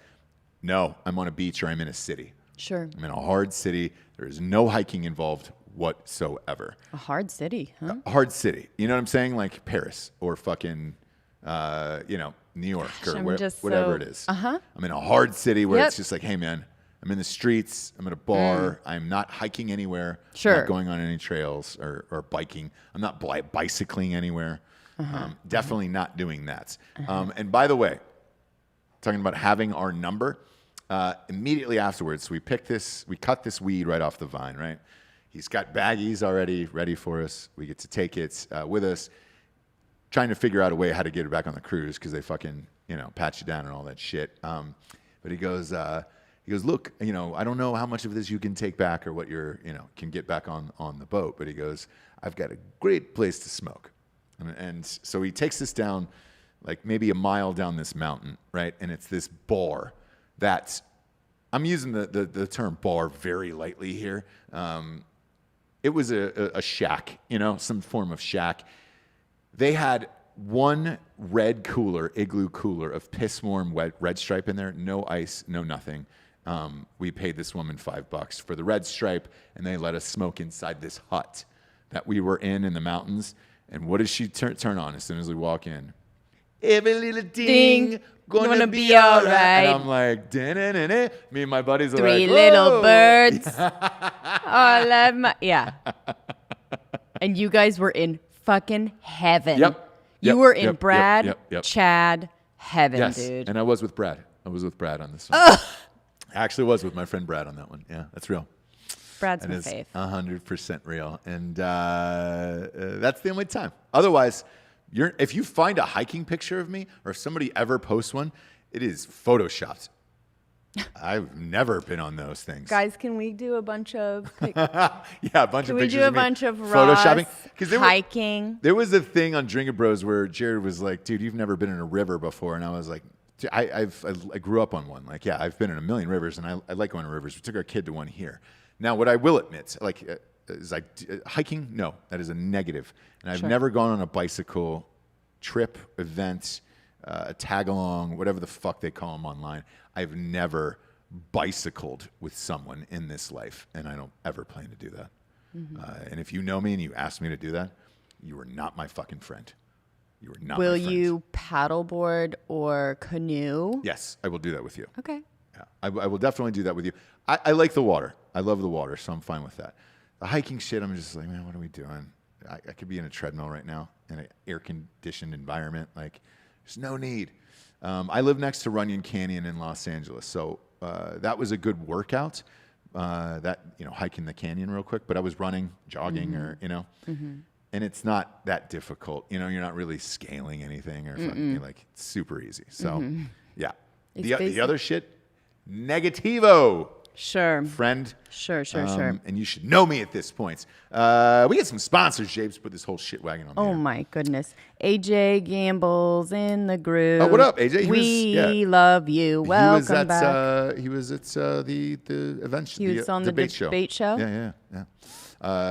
[SPEAKER 2] no, I'm on a beach or I'm in a city.
[SPEAKER 1] Sure.
[SPEAKER 2] I'm in a hard city. There is no hiking involved whatsoever.
[SPEAKER 1] A hard city, huh?
[SPEAKER 2] A hard city. You know what I'm saying? Like Paris or fucking, New York.
[SPEAKER 1] Gosh,
[SPEAKER 2] or
[SPEAKER 1] I'm
[SPEAKER 2] whatever it is. I'm in a hard city where
[SPEAKER 1] Yep.
[SPEAKER 2] it's just like, hey, man, I'm in the streets. I'm at a bar. I'm not hiking anywhere.
[SPEAKER 1] Sure.
[SPEAKER 2] I'm not going on any trails or biking. I'm not bicycling anywhere. Definitely not doing that. And by the way, talking about having our number, immediately afterwards, we cut this weed right off the vine, right? He's got baggies already ready for us. We get to take it with us, trying to figure out a way how to get it back on the cruise because they fucking, pat you down and all that shit. But he goes, look, I don't know how much of this you can take back or what can get back on the boat. But he goes, I've got a great place to smoke. And so he takes us down like maybe a mile down this mountain, right? And it's this bar that's, I'm using the term bar very lightly here. It was a shack, some form of shack. They had one red igloo cooler of piss warm Red Stripe in there, no ice, no nothing. We paid this woman $5 for the Red Stripe, and they let us smoke inside this hut that we were in the mountains. And what does she turn on as soon as we walk in? Every little ding, gonna be all right. And I'm like, da-na-na-na. Me and my buddies are
[SPEAKER 1] Three
[SPEAKER 2] like,
[SPEAKER 1] little
[SPEAKER 2] whoa.
[SPEAKER 1] birds. All of my, yeah. And you guys were in fucking heaven.
[SPEAKER 2] Yep.
[SPEAKER 1] You were in
[SPEAKER 2] Yep.
[SPEAKER 1] Brad,
[SPEAKER 2] Yep.
[SPEAKER 1] Chad, heaven,
[SPEAKER 2] Yes,
[SPEAKER 1] dude.
[SPEAKER 2] and I was with Brad. I was with Brad on this one. I actually was with my friend Brad on that one. Yeah, that's real.
[SPEAKER 1] Brad's
[SPEAKER 2] That
[SPEAKER 1] my
[SPEAKER 2] is
[SPEAKER 1] fave.
[SPEAKER 2] 100% real. And that's the only time. Otherwise, if you find a hiking picture of me or if somebody ever posts one, it is photoshopped. I've never been on those things.
[SPEAKER 1] Guys, can we do a bunch of
[SPEAKER 2] Yeah, a bunch
[SPEAKER 1] Can
[SPEAKER 2] of
[SPEAKER 1] we
[SPEAKER 2] pictures
[SPEAKER 1] do a
[SPEAKER 2] of me
[SPEAKER 1] bunch of Ross
[SPEAKER 2] photoshopping.
[SPEAKER 1] hiking?
[SPEAKER 2] There was a thing on Drinkin Bros where Jared was like, dude, you've never been in a river before. And I was like, I grew up on one. Like, yeah, I've been in a million rivers and I like going to rivers. We took our kid to one here. Now, what I will admit, is hiking, no, that is a negative. And I've never gone on a bicycle trip, event, a tag-along, whatever the fuck they call them online. I've never bicycled with someone in this life, and I don't ever plan to do that. And if you know me and you ask me to do that, you are not my fucking friend. You are not my
[SPEAKER 1] Will
[SPEAKER 2] friend.
[SPEAKER 1] you paddleboard or canoe?
[SPEAKER 2] Yes, I will do that with you.
[SPEAKER 1] Okay.
[SPEAKER 2] Yeah, I will definitely do that with you. I like the water. I love the water, so I'm fine with that. The hiking shit, I'm just like, man, what are we doing? I could be in a treadmill right now in an air-conditioned environment. Like, there's no need. I live next to Runyon Canyon in Los Angeles, so that was a good workout. Hiking the canyon real quick, but I was running, jogging, or and it's not that difficult. You're not really scaling anything or like it's super easy. So yeah, the other shit, negativo.
[SPEAKER 1] Sure.
[SPEAKER 2] Friend.
[SPEAKER 1] Sure.
[SPEAKER 2] And you should know me at this point. We get some sponsors, Japes, put this whole shit wagon on the air.
[SPEAKER 1] My goodness. AJ Gamble's in the group.
[SPEAKER 2] Oh, what up, AJ?
[SPEAKER 1] We love you. Welcome back.
[SPEAKER 2] He was at the event.
[SPEAKER 1] He was on the
[SPEAKER 2] debate
[SPEAKER 1] show.
[SPEAKER 2] Yeah.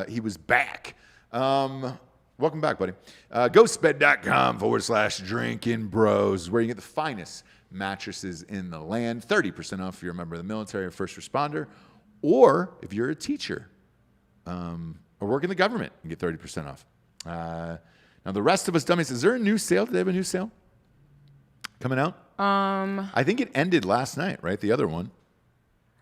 [SPEAKER 2] He was back. Welcome back, buddy. GhostBed.com/Drinkin Bros, where you get the finest mattresses in the land. 30% off if you're a member of the military or first responder, or if you're a teacher or work in the government, you get 30% off. Now, the rest of us dummies, is there a new sale? Do they have a new sale coming out? I think it ended last night, right? The other one.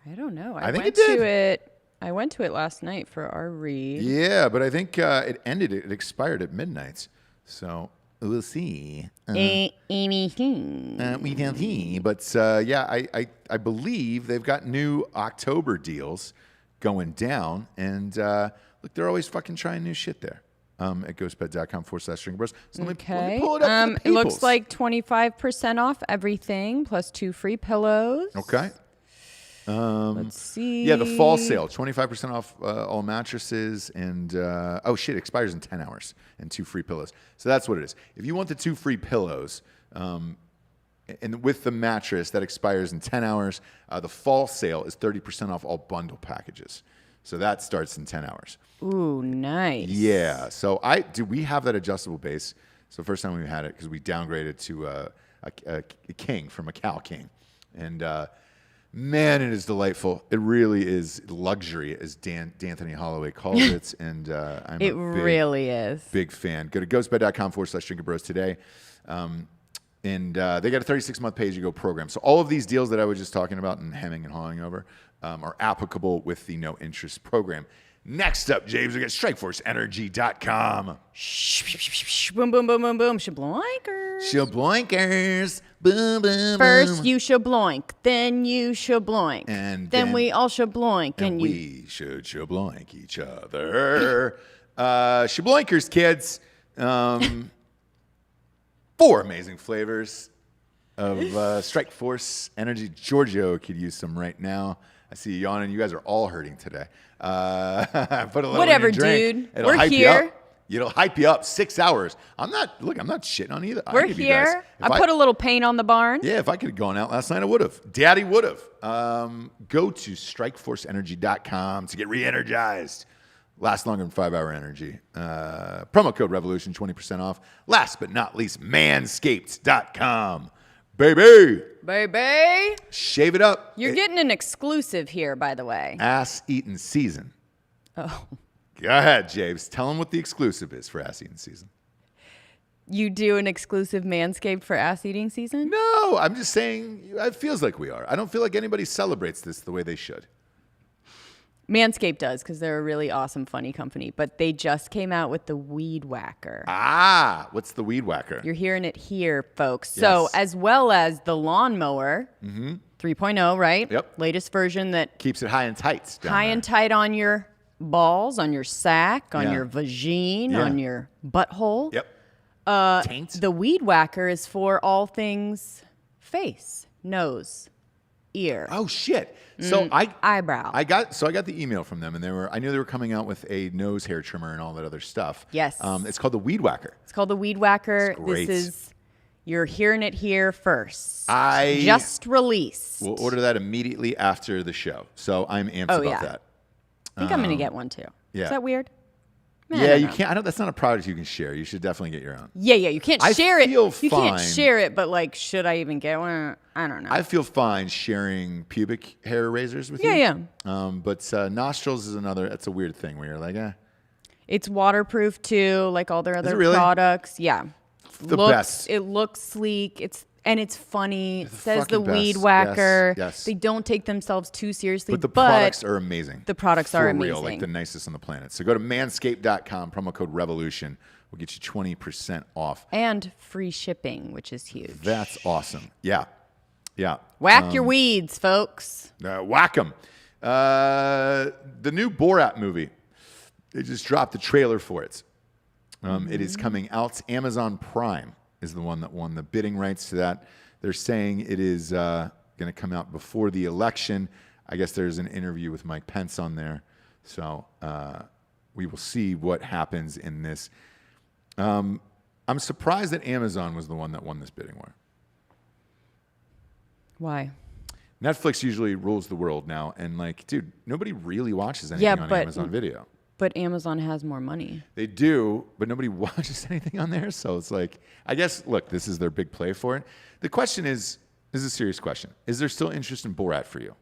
[SPEAKER 1] I don't know.
[SPEAKER 2] I think it did.
[SPEAKER 1] I went to it last night for our read.
[SPEAKER 2] Yeah, but I think it ended. It expired at midnight. So we'll see. We can see. But I believe they've got new October deals going down. And look, they're always fucking trying new shit there at ghostbed.com/Drinkin Bros. So let me pull it up.
[SPEAKER 1] It looks like 25% off everything plus 2 free pillows.
[SPEAKER 2] Okay.
[SPEAKER 1] Let's see.
[SPEAKER 2] Yeah, the fall sale, 25% off all mattresses, and expires in 10 hours, and 2 free pillows. So that's what it is. If you want the 2 free pillows, and with the mattress, that expires in 10 hours. The fall sale is 30% off all bundle packages. So that starts in 10 hours.
[SPEAKER 1] Ooh, nice.
[SPEAKER 2] Yeah. So we have that adjustable base. So first time we had it, because we downgraded to a king from a cow king. And man, it is delightful. It really is luxury, as D'Anthony Holloway calls it. And I'm
[SPEAKER 1] really is.
[SPEAKER 2] Big fan. Go to ghostbed.com/Drinkin Bros today. And they got a 36-month pay-as-you-go program. So all of these deals that I was just talking about and hemming and hawing over are applicable with the no-interest program. Next up, James, we got StrikeForceEnergy.com.
[SPEAKER 1] Boom, boom, boom, boom, boom. Shabloinkers.
[SPEAKER 2] Shabloinkers. Boom, boom,
[SPEAKER 1] First you shabloink, then you shabloink. And then we all shabloink.
[SPEAKER 2] And we should shabloink each other. Shabloinkers, kids. 4 amazing flavors of Strike Force Energy. Giorgio could use some right now. I see you yawning. You guys are all hurting today. Put a little
[SPEAKER 1] whatever,
[SPEAKER 2] in your drink.
[SPEAKER 1] dude.
[SPEAKER 2] It'll
[SPEAKER 1] We're
[SPEAKER 2] hype
[SPEAKER 1] here.
[SPEAKER 2] You up. It'll hype you up. 6 hours. I'm not shitting on either.
[SPEAKER 1] We're here. I put a little paint on the barn.
[SPEAKER 2] Yeah, if I could have gone out last night, I would have. Daddy would have. Go to StrikeForceEnergy.com to get re-energized. Last longer than 5-hour energy. Promo code REVOLUTION, 20% off. Last but not least, Manscaped.com. Baby. Shave it up.
[SPEAKER 1] You're getting an exclusive here, by the way.
[SPEAKER 2] Ass eating season.
[SPEAKER 1] Oh.
[SPEAKER 2] Go ahead, James. Tell them what the exclusive is for ass eating season.
[SPEAKER 1] You do an exclusive Manscaped for ass eating season?
[SPEAKER 2] No, I'm just saying it feels like we are. I don't feel like anybody celebrates this the way they should.
[SPEAKER 1] Manscaped does, because they're a really awesome, funny company. But they just came out with the Weed Whacker.
[SPEAKER 2] Ah, what's the Weed Whacker?
[SPEAKER 1] You're hearing it here, folks.
[SPEAKER 2] Yes.
[SPEAKER 1] So as well as the Lawnmower 3.0, right?
[SPEAKER 2] Yep.
[SPEAKER 1] Latest version that
[SPEAKER 2] keeps it high and tight.
[SPEAKER 1] And tight on your balls, on your sack, on your vagine, on your butthole.
[SPEAKER 2] Yep. Taint.
[SPEAKER 1] The Weed Whacker is for all things face, nose, ear.
[SPEAKER 2] Oh shit! So
[SPEAKER 1] eyebrow.
[SPEAKER 2] I got the email from them, and I knew they were coming out with a nose hair trimmer and all that other stuff.
[SPEAKER 1] Yes.
[SPEAKER 2] It's called the Weed Whacker.
[SPEAKER 1] It's called the Weed Whacker.
[SPEAKER 2] It's great.
[SPEAKER 1] This is you're hearing it here first.
[SPEAKER 2] I
[SPEAKER 1] just released.
[SPEAKER 2] We'll order that immediately after the show. So I'm amped about that.
[SPEAKER 1] I think I'm going to get one too.
[SPEAKER 2] Yeah.
[SPEAKER 1] Is that weird?
[SPEAKER 2] Yeah, you can't. That's not a product you can share. You should definitely get your own.
[SPEAKER 1] Yeah. You can't share it.
[SPEAKER 2] You
[SPEAKER 1] can't share it, but like, should I even get one? I don't know.
[SPEAKER 2] I feel fine sharing pubic hair razors with you.
[SPEAKER 1] Yeah.
[SPEAKER 2] But nostrils is another. That's a weird thing where you're like,
[SPEAKER 1] It's waterproof too, like all their other
[SPEAKER 2] really?
[SPEAKER 1] products. Yeah.
[SPEAKER 2] The best.
[SPEAKER 1] It looks sleek. And it's funny.
[SPEAKER 2] The
[SPEAKER 1] Says the
[SPEAKER 2] fucking
[SPEAKER 1] weed
[SPEAKER 2] best.
[SPEAKER 1] whacker.
[SPEAKER 2] Yes.
[SPEAKER 1] They don't take themselves too seriously.
[SPEAKER 2] But the products are amazing.
[SPEAKER 1] The products
[SPEAKER 2] For
[SPEAKER 1] are
[SPEAKER 2] real,
[SPEAKER 1] amazing.
[SPEAKER 2] like the nicest on the planet. So go to manscaped.com, promo code REVOLUTION. We'll get you 20% off.
[SPEAKER 1] And free shipping, which is huge.
[SPEAKER 2] That's awesome. Yeah. Yeah.
[SPEAKER 1] Whack your weeds, folks.
[SPEAKER 2] Whack 'em. The new Borat movie. They just dropped the trailer for it. It is coming out. Amazon Prime is the one that won the bidding rights to that. They're saying it is going to come out before the election. I guess there's an interview with Mike Pence on there. So we will see what happens in this. I'm surprised that Amazon was the one that won this bidding war.
[SPEAKER 1] Why?
[SPEAKER 2] Netflix usually rules the world now. And like, dude, nobody really watches anything on Amazon Video.
[SPEAKER 1] But Amazon has more money.
[SPEAKER 2] They do, but nobody watches anything on there. So it's like, I guess, look, this is their big play for it. The question is a serious question. Is there still interest in Borat for you?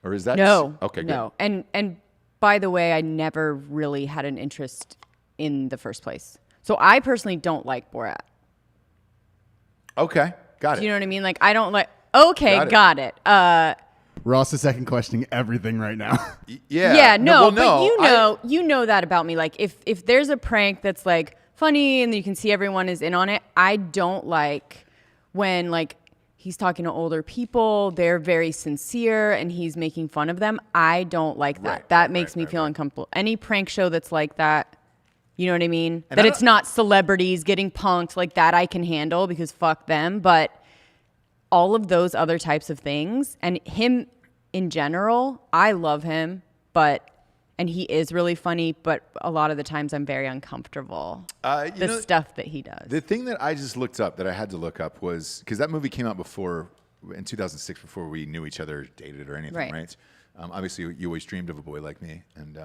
[SPEAKER 2] Or is that...
[SPEAKER 1] No.
[SPEAKER 2] Okay, good.
[SPEAKER 1] No. And by the way, I never really had an interest in the first place. So I personally don't like Borat.
[SPEAKER 2] Okay, got it.
[SPEAKER 1] Do you know what I mean? Like, I don't like... Okay, got it.
[SPEAKER 3] Ross is second questioning everything right now.
[SPEAKER 2] Yeah.
[SPEAKER 1] Yeah, no,
[SPEAKER 2] well,
[SPEAKER 1] but you know that about me. Like, if there's a prank that's like funny and you can see everyone is in on it, I don't like when like he's talking to older people, they're very sincere and he's making fun of them. I don't like that. That makes me feel uncomfortable. Any prank show that's like that, you know what I mean?
[SPEAKER 2] And
[SPEAKER 1] that it's not celebrities getting punked like that, I can handle because fuck them. But all of those other types of things and him in general, I love him, and he is really funny, but a lot of the times I'm very uncomfortable. The stuff that he does.
[SPEAKER 2] The thing that I just looked up that I had to look up was, because that movie came out in 2006, before we knew each other, dated or anything, right? Obviously, you always dreamed of a boy like me and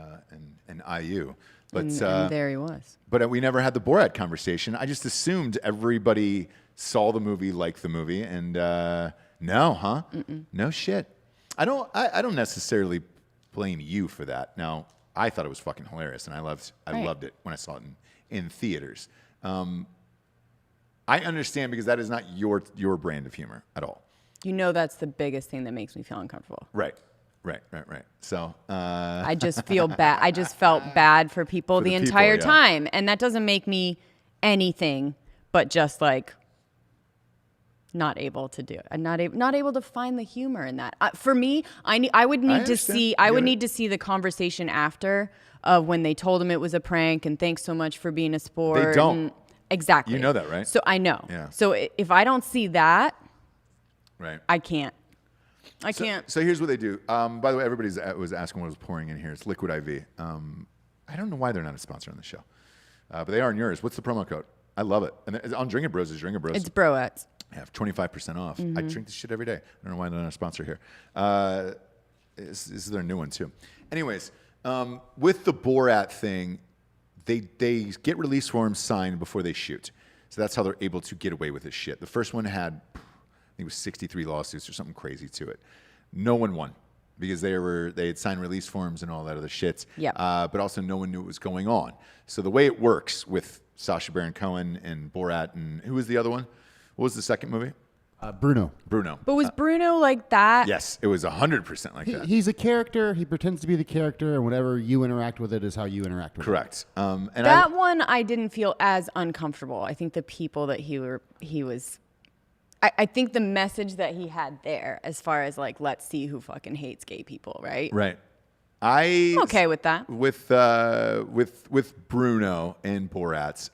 [SPEAKER 2] IU. But,
[SPEAKER 1] and there he was.
[SPEAKER 2] But we never had the Borat conversation. I just assumed everybody saw the movie, liked the movie, and no, huh?
[SPEAKER 1] Mm-mm.
[SPEAKER 2] No shit. I don't necessarily blame you for that. Now, I thought it was fucking hilarious, and I loved it when I saw it in theaters. I understand because that is not your brand of humor at all.
[SPEAKER 1] You know that's the biggest thing that makes me feel uncomfortable.
[SPEAKER 2] Right. So
[SPEAKER 1] I just feel bad. I just felt bad for people the entire time, and that doesn't make me anything but just like not able to do it. I'm not able to find the humor in that. For me, I would need to see. I would need to see the conversation after of when they told him it was a prank and thanks so much for being a sport.
[SPEAKER 2] They don't.
[SPEAKER 1] Exactly.
[SPEAKER 2] You know that, right?
[SPEAKER 1] So I know.
[SPEAKER 2] Yeah.
[SPEAKER 1] So if I don't see that,
[SPEAKER 2] right,
[SPEAKER 1] I can't. I can't.
[SPEAKER 2] So here's what they do. By the way, everybody was asking what was pouring in here. It's Liquid IV. I don't know why they're not a sponsor on the show, but they are on yours. What's the promo code? I love it. And on Drinkin Bros is Drinkin Bros.
[SPEAKER 1] It's Broettes.
[SPEAKER 2] I have 25% off.
[SPEAKER 1] Mm-hmm.
[SPEAKER 2] I drink this shit every day. I don't know why they're not a sponsor here. This is their new one too. Anyways, with the Borat thing, they get release forms signed before they shoot. So that's how they're able to get away with this shit. The first one had, I think it was 63 lawsuits or something crazy to it. No one won because they had signed release forms and all that other shit.
[SPEAKER 1] Yep.
[SPEAKER 2] But also no one knew what was going on. So the way it works with Sacha Baron Cohen and Borat and who was the other one? What was the second movie?
[SPEAKER 3] Bruno.
[SPEAKER 1] But was Bruno like that?
[SPEAKER 2] Yes, it was 100% like that.
[SPEAKER 3] He's a character. He pretends to be the character, and whatever you interact with it is how you interact with it.
[SPEAKER 2] Correct. And
[SPEAKER 1] that one I didn't feel as uncomfortable. I think the people that he was. I think the message that he had there, as far as like, let's see who fucking hates gay people, right?
[SPEAKER 2] Right.
[SPEAKER 1] I'm okay with that.
[SPEAKER 2] With Bruno and Borat,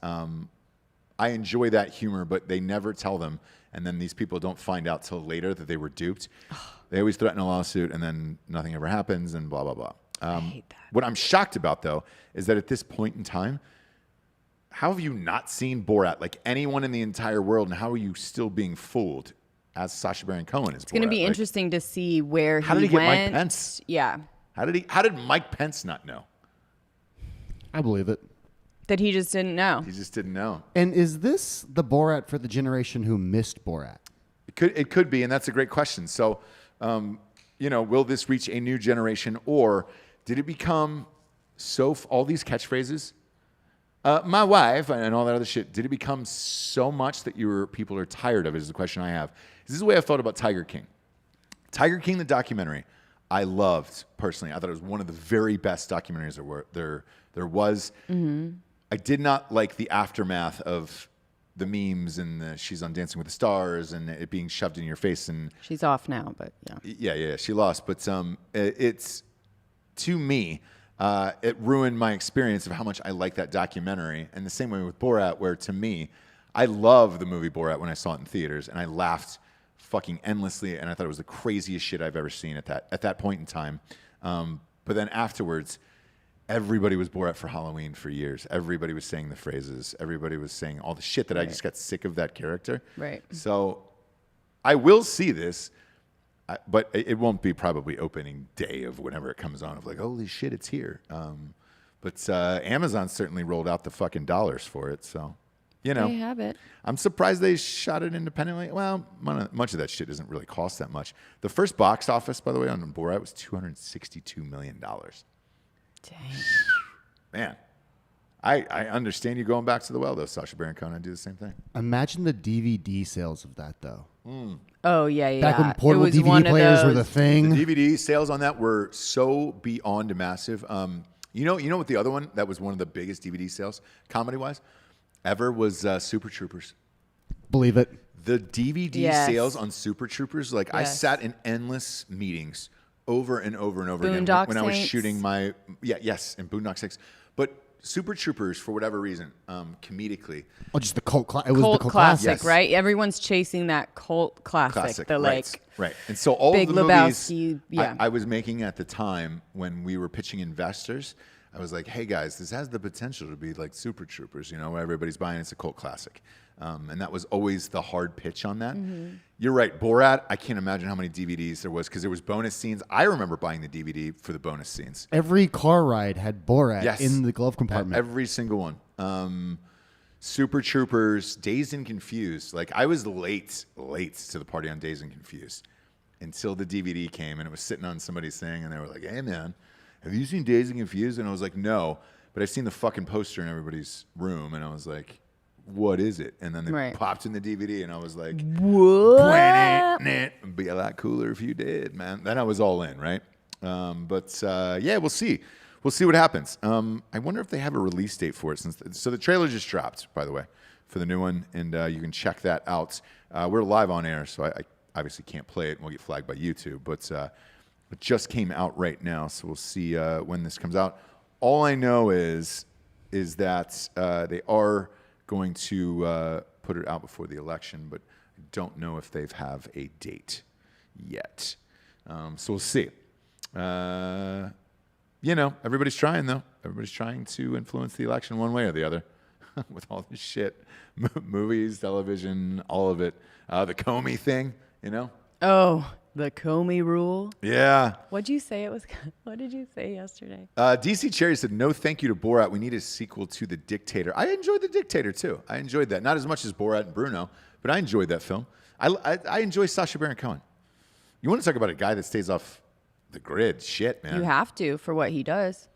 [SPEAKER 2] I enjoy that humor, but they never tell them, and then these people don't find out till later that they were duped. They always threaten a lawsuit, and then nothing ever happens, and blah blah blah.
[SPEAKER 1] I hate that.
[SPEAKER 2] What I'm shocked about, though, is that at this point in time, how have you not seen Borat? Like anyone in the entire world, and how are you still being fooled as Sacha Baron Cohen is?
[SPEAKER 1] It's going to be interesting to see where
[SPEAKER 2] how did he
[SPEAKER 1] went.
[SPEAKER 2] Get Mike Pence?
[SPEAKER 1] Yeah.
[SPEAKER 2] How did Mike Pence not know?
[SPEAKER 3] I believe it.
[SPEAKER 1] That he just didn't know.
[SPEAKER 2] He just didn't know.
[SPEAKER 3] And is this the Borat for the generation who missed Borat?
[SPEAKER 2] It could be, and that's a great question. So, will this reach a new generation, or did it become all these catchphrases? My wife and all that other shit, did it become so much that people are tired of it is the question I have. This is the way I felt about Tiger King. Tiger King, the documentary, I loved personally. I thought it was one of the very best documentaries there was. Mm-hmm. I did not like the aftermath of the memes and she's on Dancing with the Stars and it being shoved in your face. And
[SPEAKER 1] she's off now, but yeah.
[SPEAKER 2] Yeah, she lost. But it's, to me, it ruined my experience of how much I like that documentary. And the same way with Borat, where to me, I love the movie Borat when I saw it in theaters, and I laughed fucking endlessly, and I thought it was the craziest shit I've ever seen at that point in time. But then afterwards, everybody was Borat for Halloween for years. Everybody was saying the phrases. Everybody was saying all the shit that I just got sick of that character.
[SPEAKER 1] Right.
[SPEAKER 2] So I will see this. But it won't be probably opening day of whenever it comes on of like, holy shit, it's here. But Amazon certainly rolled out the fucking dollars for it. So, they
[SPEAKER 1] have it.
[SPEAKER 2] I'm surprised they shot it independently. Well, much of that shit doesn't really cost that much. The first box office, by the way, on Borat was $262 million.
[SPEAKER 1] Dang.
[SPEAKER 2] Man. I understand you going back to the well, though, Sacha Baron Cohen. I do the same thing.
[SPEAKER 3] Imagine the DVD sales of that, though.
[SPEAKER 1] Oh, yeah.
[SPEAKER 3] Back when portable DVD players were the thing.
[SPEAKER 2] The DVD sales on that were so beyond massive. You know what the other one that was one of the biggest DVD sales, comedy-wise, ever was Super Troopers.
[SPEAKER 3] Believe it.
[SPEAKER 2] The DVD sales on Super Troopers, I sat in endless meetings over and over and over again when I was shooting my... Yes, in Boondock Saints. But Super Troopers, for whatever reason, comedically.
[SPEAKER 3] Oh, just the cult classic.
[SPEAKER 1] It was the cult classic,
[SPEAKER 2] yes.
[SPEAKER 1] Right? Everyone's chasing that cult classic.
[SPEAKER 2] Right. And so all
[SPEAKER 1] Big
[SPEAKER 2] of the
[SPEAKER 1] Lebowski,
[SPEAKER 2] movies I was making at the time when we were pitching investors, I was like, hey guys, this has the potential to be like Super Troopers, where everybody's buying it's a cult classic. And that was always the hard pitch on that. Mm-hmm. You're right. Borat, I can't imagine how many DVDs there was because there was bonus scenes. I remember buying the DVD for the bonus scenes.
[SPEAKER 3] Every car ride had Borat in the glove compartment.
[SPEAKER 2] Every single one. Super Troopers, Dazed and Confused. I was late to the party on Dazed and Confused until the DVD came and it was sitting on somebody's thing and they were like, hey man, have you seen Dazed and Confused? And I was like, no, but I've seen the fucking poster in everybody's room and I was like, what is it? And then they popped in the DVD and I was like, what? It'd be a lot cooler if you did, man. Then I was all in, right? But we'll see. We'll see what happens. I wonder if they have a release date for it. So the trailer just dropped, by the way, for the new one, and you can check that out. We're live on air, so I obviously can't play it, and we'll get flagged by YouTube. But it just came out right now, so we'll see when this comes out. All I know is that they are going to put it out before the election, but I don't know if they have a date yet. So we'll see. Everybody's trying, though. Everybody's trying to influence the election one way or the other with all this shit. Movies, television, all of it. The Comey thing,
[SPEAKER 1] Oh, the Comey rule.
[SPEAKER 2] Yeah.
[SPEAKER 1] What did you say yesterday?
[SPEAKER 2] DC Cherry said, no thank you to Borat. We need a sequel to The Dictator. I enjoyed The Dictator, too. I enjoyed that. Not as much as Borat and Bruno, but I enjoyed that film. I enjoy Sacha Baron Cohen. You want to talk about a guy that stays off the grid? Shit, man.
[SPEAKER 1] You have to for what he does.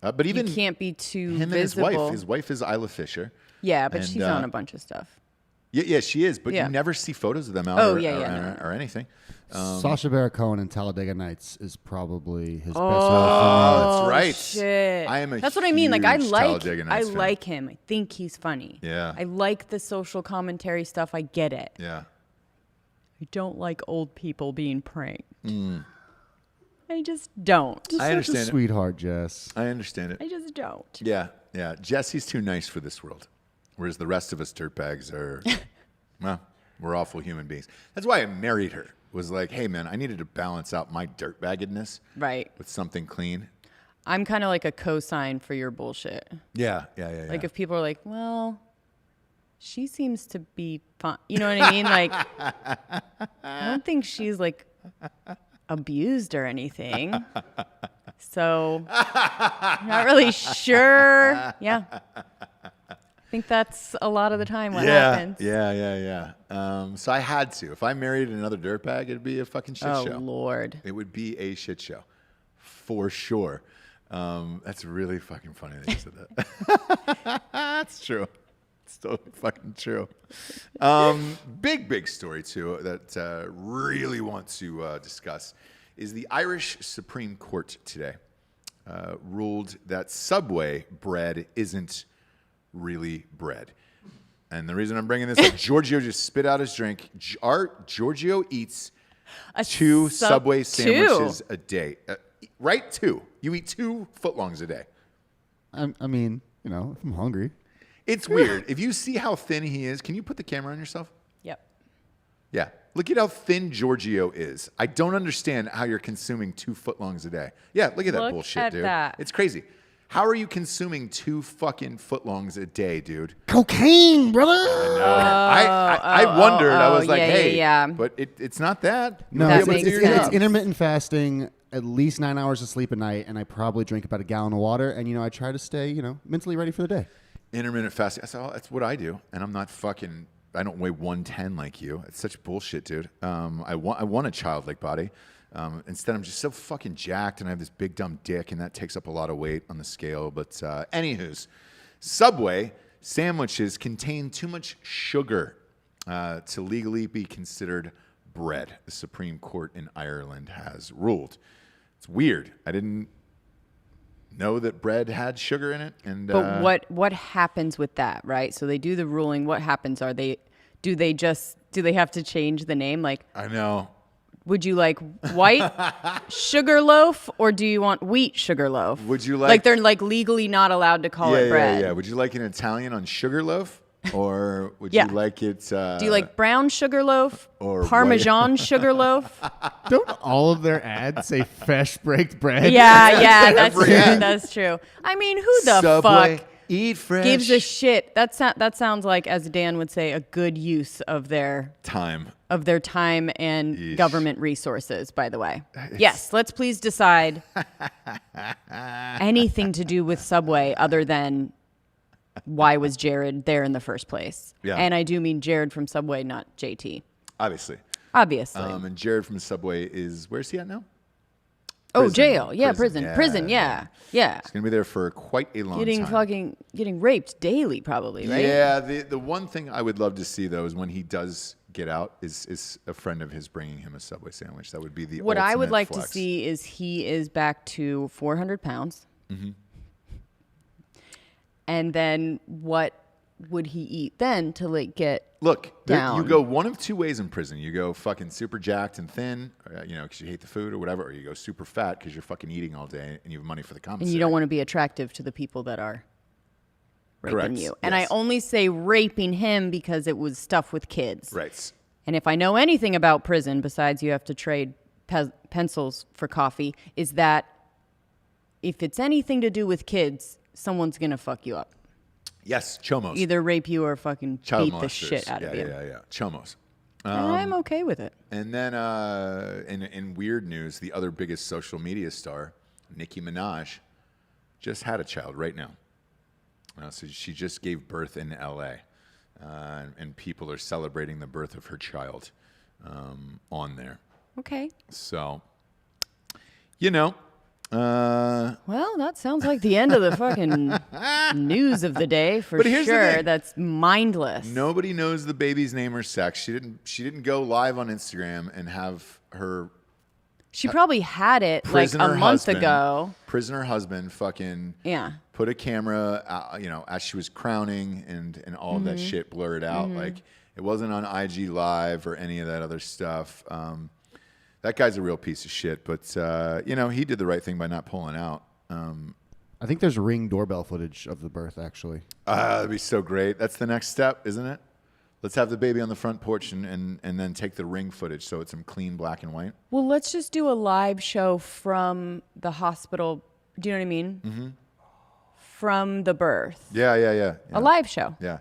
[SPEAKER 2] But even
[SPEAKER 1] you can't be too
[SPEAKER 2] him
[SPEAKER 1] visible.
[SPEAKER 2] And his wife. His wife is Isla Fisher.
[SPEAKER 1] Yeah, but she's on a bunch of stuff.
[SPEAKER 2] Yeah, she is. But you never see photos of them out or anything.
[SPEAKER 3] Sacha Baron Cohen in Talladega Nights is probably his best film.
[SPEAKER 2] Oh, that's right.
[SPEAKER 1] Shit.
[SPEAKER 2] I am a
[SPEAKER 1] That's what I mean. I
[SPEAKER 2] fan.
[SPEAKER 1] like him. I think he's funny.
[SPEAKER 2] Yeah.
[SPEAKER 1] I like the social commentary stuff. I get it.
[SPEAKER 2] Yeah.
[SPEAKER 1] I don't like old people being pranked. I just don't.
[SPEAKER 2] I understand
[SPEAKER 3] Such a sweetheart, Jess.
[SPEAKER 2] I understand it.
[SPEAKER 1] I just don't.
[SPEAKER 2] Yeah. Jessie's too nice for this world, whereas the rest of us dirtbags are, well, we're awful human beings. That's why I married her. Was like, hey man, I needed to balance out my dirtbaggedness,
[SPEAKER 1] right,
[SPEAKER 2] with something clean.
[SPEAKER 1] I'm kind of like a cosign for your bullshit.
[SPEAKER 2] Yeah.
[SPEAKER 1] Like if people are like, well, she seems to be fun. You know what I mean? Like, I don't think she's like abused or anything. So I'm not really sure. Yeah. I think that's a lot of the time what happens.
[SPEAKER 2] Yeah. So I had to. If I married another dirtbag, it'd be a fucking shit show.
[SPEAKER 1] Oh, Lord.
[SPEAKER 2] It would be a shit show. For sure. That's really fucking funny that you said that. That's true. It's totally fucking true. Big story, too, that really want to discuss is the Irish Supreme Court today ruled that Subway bread isn't really bread. And the reason I'm bringing this up, Giorgio just spit out his drink. Giorgio eats two Subway sandwiches a day. Right? 2. You eat 2 footlongs a day.
[SPEAKER 3] I mean, you know, if I'm hungry.
[SPEAKER 2] It's weird. If you see how thin he is, can you put the camera on yourself?
[SPEAKER 1] Yep.
[SPEAKER 2] Yeah. Look at how thin Giorgio is. I don't understand how you're consuming 2 footlongs a day. Yeah, look at that bullshit, dude.
[SPEAKER 1] That.
[SPEAKER 2] It's crazy. How are you consuming 2 fucking footlongs a day, dude?
[SPEAKER 3] Cocaine, brother.
[SPEAKER 2] I wondered. I was like, hey,
[SPEAKER 1] yeah.
[SPEAKER 2] but it's not that.
[SPEAKER 3] No,
[SPEAKER 1] That
[SPEAKER 3] it's,
[SPEAKER 1] makes
[SPEAKER 3] it's,
[SPEAKER 1] sense.
[SPEAKER 3] it's intermittent fasting, at least 9 hours of sleep a night, and I probably drink about a gallon of water. And, you know, I try to stay, you know, mentally ready for the day.
[SPEAKER 2] Intermittent fasting. That's what I do. And I'm not fucking, I don't weigh 110 like you. It's such bullshit, dude. I want a childlike body. Instead, I'm just so fucking jacked, and I have this big dumb dick, and that takes up a lot of weight on the scale. But anywho's, Subway sandwiches contain too much sugar to legally be considered bread. The Supreme Court in Ireland has ruled. It's weird. I didn't know that bread had sugar in it. And
[SPEAKER 1] But what happens with that, right? So they do the ruling. What happens? Do they have to change the name? Like,
[SPEAKER 2] I know.
[SPEAKER 1] would you like white sugar loaf, or do you want wheat sugar loaf?
[SPEAKER 2] Would you like
[SPEAKER 1] they're like legally not allowed to call it bread?
[SPEAKER 2] Yeah. Would you like an Italian on sugar loaf, or would
[SPEAKER 1] Yeah.
[SPEAKER 2] you like it?
[SPEAKER 1] Do you like brown sugar loaf
[SPEAKER 2] or
[SPEAKER 1] Parmesan sugar loaf?
[SPEAKER 3] Don't all of their ads say fresh baked bread?
[SPEAKER 1] Yeah, that's true.
[SPEAKER 2] Every-
[SPEAKER 1] That's true. I mean, who the
[SPEAKER 2] Subway,
[SPEAKER 1] fuck
[SPEAKER 2] eat fresh.
[SPEAKER 1] gives a shit? That sounds like, as Dan would say, a good use of their
[SPEAKER 2] time.
[SPEAKER 1] and
[SPEAKER 2] Yeesh.
[SPEAKER 1] government resources, by the way. Yes, let's please decide anything to do with Subway other than why was Jared there in the first place.
[SPEAKER 2] Yeah.
[SPEAKER 1] And I do mean Jared from Subway, not JT.
[SPEAKER 2] Obviously.
[SPEAKER 1] Obviously.
[SPEAKER 2] And Jared from Subway where's he at now?
[SPEAKER 1] Oh, jail. Yeah, prison.
[SPEAKER 2] Yeah,
[SPEAKER 1] Prison, yeah. Yeah.
[SPEAKER 2] He's going to be there for quite a long time.
[SPEAKER 1] Getting raped daily, probably, right?
[SPEAKER 2] Yeah, the one thing I would love to see, though, is when he does get out, is a friend of his bringing him a Subway sandwich. That would be the
[SPEAKER 1] What I would
[SPEAKER 2] ultimate
[SPEAKER 1] like
[SPEAKER 2] flex.
[SPEAKER 1] to see is he is back to 400 pounds.
[SPEAKER 2] Mm-hmm.
[SPEAKER 1] And then what would he eat then to like get
[SPEAKER 2] you go one of 2 ways in prison. You go fucking super jacked and thin, because you hate the food or whatever, or you go super fat because you're fucking eating all day and you have money for the commissary.
[SPEAKER 1] and you don't want to be attractive to the people that are raping
[SPEAKER 2] Correct.
[SPEAKER 1] you. And
[SPEAKER 2] Yes.
[SPEAKER 1] I only say raping him because it was stuff with kids.
[SPEAKER 2] Right.
[SPEAKER 1] And if I know anything about prison, besides you have to trade pencils for coffee, is that if it's anything to do with kids, someone's going to fuck you up.
[SPEAKER 2] Yes, chomos.
[SPEAKER 1] Either rape you or fucking
[SPEAKER 2] Child
[SPEAKER 1] beat the
[SPEAKER 2] molesters.
[SPEAKER 1] shit out of you.
[SPEAKER 2] Yeah. Chomos.
[SPEAKER 1] And I'm okay with it.
[SPEAKER 2] And then in weird news, the other biggest social media star, Nicki Minaj, just had a child right now. So she just gave birth in L.A., and people are celebrating the birth of her child on there.
[SPEAKER 1] Okay.
[SPEAKER 2] So,
[SPEAKER 1] Well, that sounds like the end of the fucking news of the day for
[SPEAKER 2] But here's the
[SPEAKER 1] sure.
[SPEAKER 2] thing.
[SPEAKER 1] That's mindless.
[SPEAKER 2] nobody knows the baby's name or sex. She didn't go live on Instagram and have her
[SPEAKER 1] She probably had it like
[SPEAKER 2] prisoner
[SPEAKER 1] a month
[SPEAKER 2] husband,
[SPEAKER 1] ago.
[SPEAKER 2] prisoner husband fucking
[SPEAKER 1] Yeah.
[SPEAKER 2] put a camera, as she was crowning and all that shit blurred out. Like it wasn't on IG Live or any of that other stuff. That guy's a real piece of shit, but he did the right thing by not pulling out.
[SPEAKER 3] I think there's Ring doorbell footage of the birth, actually.
[SPEAKER 2] That'd be so great. That's the next step, isn't it? Let's have the baby on the front porch and then take the Ring footage so it's some clean black and white.
[SPEAKER 1] Well, let's just do a live show from the hospital. Do you know what I mean? Mm-hmm. From the birth.
[SPEAKER 2] Yeah.
[SPEAKER 1] A live show.
[SPEAKER 2] Yeah.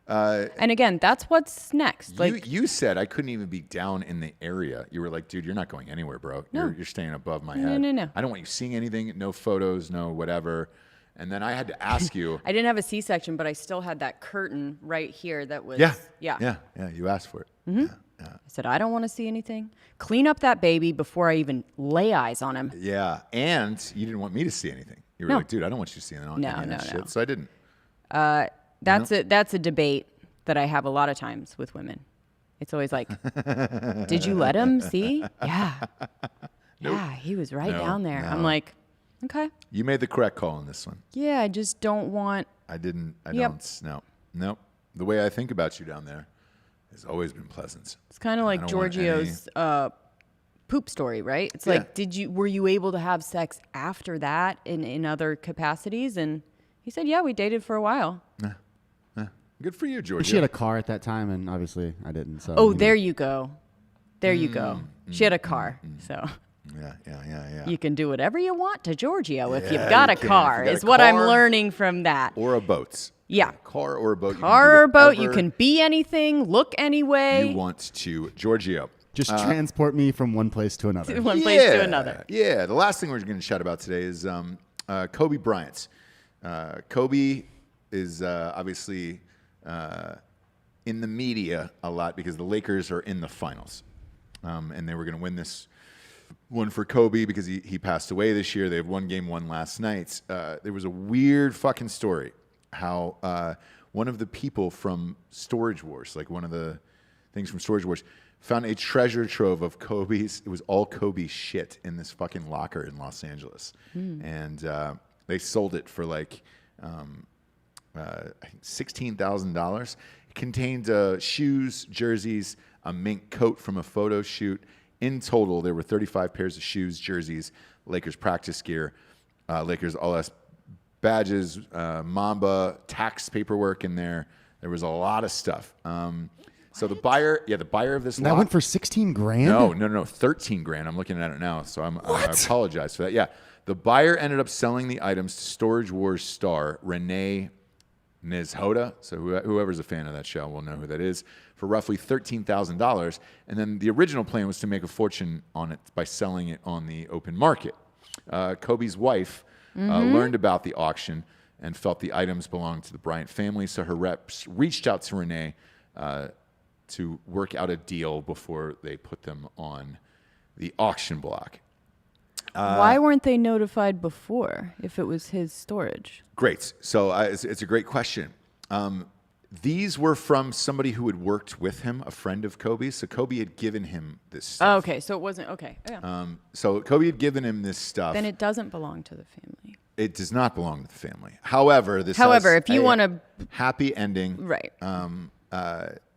[SPEAKER 1] And again, that's what's next. Like,
[SPEAKER 2] you said I couldn't even be down in the area. You were like, dude, you're not going anywhere, bro.
[SPEAKER 1] No.
[SPEAKER 2] You're staying above my head.
[SPEAKER 1] No.
[SPEAKER 2] I don't want you seeing anything, no photos, no whatever. And then I had to ask you.
[SPEAKER 1] I didn't have a C-section, but I still had that curtain right here that was.
[SPEAKER 2] Yeah.
[SPEAKER 1] Yeah.
[SPEAKER 2] You asked for it.
[SPEAKER 1] Mm-hmm. I said, I don't want to see anything. Clean up that baby before I even lay eyes on him.
[SPEAKER 2] Yeah. And you didn't want me to see anything. You were
[SPEAKER 1] No.
[SPEAKER 2] like, dude, I don't want you seeing
[SPEAKER 1] No,
[SPEAKER 2] any of
[SPEAKER 1] no,
[SPEAKER 2] that
[SPEAKER 1] no.
[SPEAKER 2] shit. So I didn't.
[SPEAKER 1] That's a debate that I have a lot of times with women. It's always like, did you let him see? Yeah.
[SPEAKER 2] Nope.
[SPEAKER 1] Yeah, he was right
[SPEAKER 2] No,
[SPEAKER 1] down there.
[SPEAKER 2] no.
[SPEAKER 1] I'm like, okay.
[SPEAKER 2] You made the correct call on this one.
[SPEAKER 1] Yeah, I just don't want.
[SPEAKER 2] I didn't. I
[SPEAKER 1] Yep.
[SPEAKER 2] don't. No. Nope. The way I think about you down there has always been pleasant.
[SPEAKER 1] It's kind of like
[SPEAKER 2] don't want
[SPEAKER 1] Giorgio's poop story, right? It's
[SPEAKER 2] Yeah.
[SPEAKER 1] like, were you able to have sex after that in other capacities? And he said, yeah, we dated for a while.
[SPEAKER 2] Good for you, Georgia.
[SPEAKER 3] She had a car at that time, and obviously I didn't. So
[SPEAKER 1] Oh, there you go. There you go. She had a car, so
[SPEAKER 2] Yeah.
[SPEAKER 1] you can do whatever you want to Giorgio if
[SPEAKER 2] Yeah,
[SPEAKER 1] you've got
[SPEAKER 2] you
[SPEAKER 1] a
[SPEAKER 2] can. If
[SPEAKER 1] car,
[SPEAKER 2] you got
[SPEAKER 1] is
[SPEAKER 2] a
[SPEAKER 1] what I'm
[SPEAKER 2] car
[SPEAKER 1] learning from that.
[SPEAKER 2] Or a boat.
[SPEAKER 1] Yeah.
[SPEAKER 2] Car or a boat.
[SPEAKER 1] Car or boat, you
[SPEAKER 2] whatever
[SPEAKER 1] can be anything, look any way.
[SPEAKER 2] you want to, Giorgio.
[SPEAKER 3] just transport me from one place to another.
[SPEAKER 1] One place to another.
[SPEAKER 2] Yeah. The last thing we're going to chat about today is Kobe Bryant. Kobe is obviously in the media a lot because the Lakers are in the finals. And they were going to win this one for Kobe because he passed away this year. They have one game won last night. There was a weird fucking story how one of the people from Storage Wars, like one of the things from Storage Wars, found a treasure trove of Kobe's. It was all Kobe shit in this fucking locker in Los Angeles. And they sold it for like $16,000. It contained shoes, jerseys, a mink coat from a photo shoot. In total, there were 35 pairs of shoes, jerseys, Lakers practice gear, Lakers All-S badges, Mamba, tax paperwork in there. There was a lot of stuff. So the buyer of this
[SPEAKER 3] That
[SPEAKER 2] lot,
[SPEAKER 3] went for 16 grand.
[SPEAKER 2] No, 13 grand. I'm looking at it now, so I apologize for that. Yeah, the buyer ended up selling the items to Storage Wars star Renee Nizhoda, so whoever's a fan of that show will know who that is, for roughly $13,000. And then the original plan was to make a fortune on it by selling it on the open market. Kobe's wife learned about the auction and felt the items belonged to the Bryant family, so her reps reached out to Renee to work out a deal before they put them on the auction block.
[SPEAKER 1] Why weren't they notified before if it was his storage?
[SPEAKER 2] Great. So it's a great question. These were from somebody who had worked with him, a friend of Kobe's. So Kobe had given him this stuff.
[SPEAKER 1] Oh, okay, so it wasn't, okay. Yeah.
[SPEAKER 2] So Kobe had given him this stuff.
[SPEAKER 1] Then it doesn't belong to the family.
[SPEAKER 2] It does not belong to the family. However,
[SPEAKER 1] if you want to...
[SPEAKER 2] happy ending.
[SPEAKER 1] Right.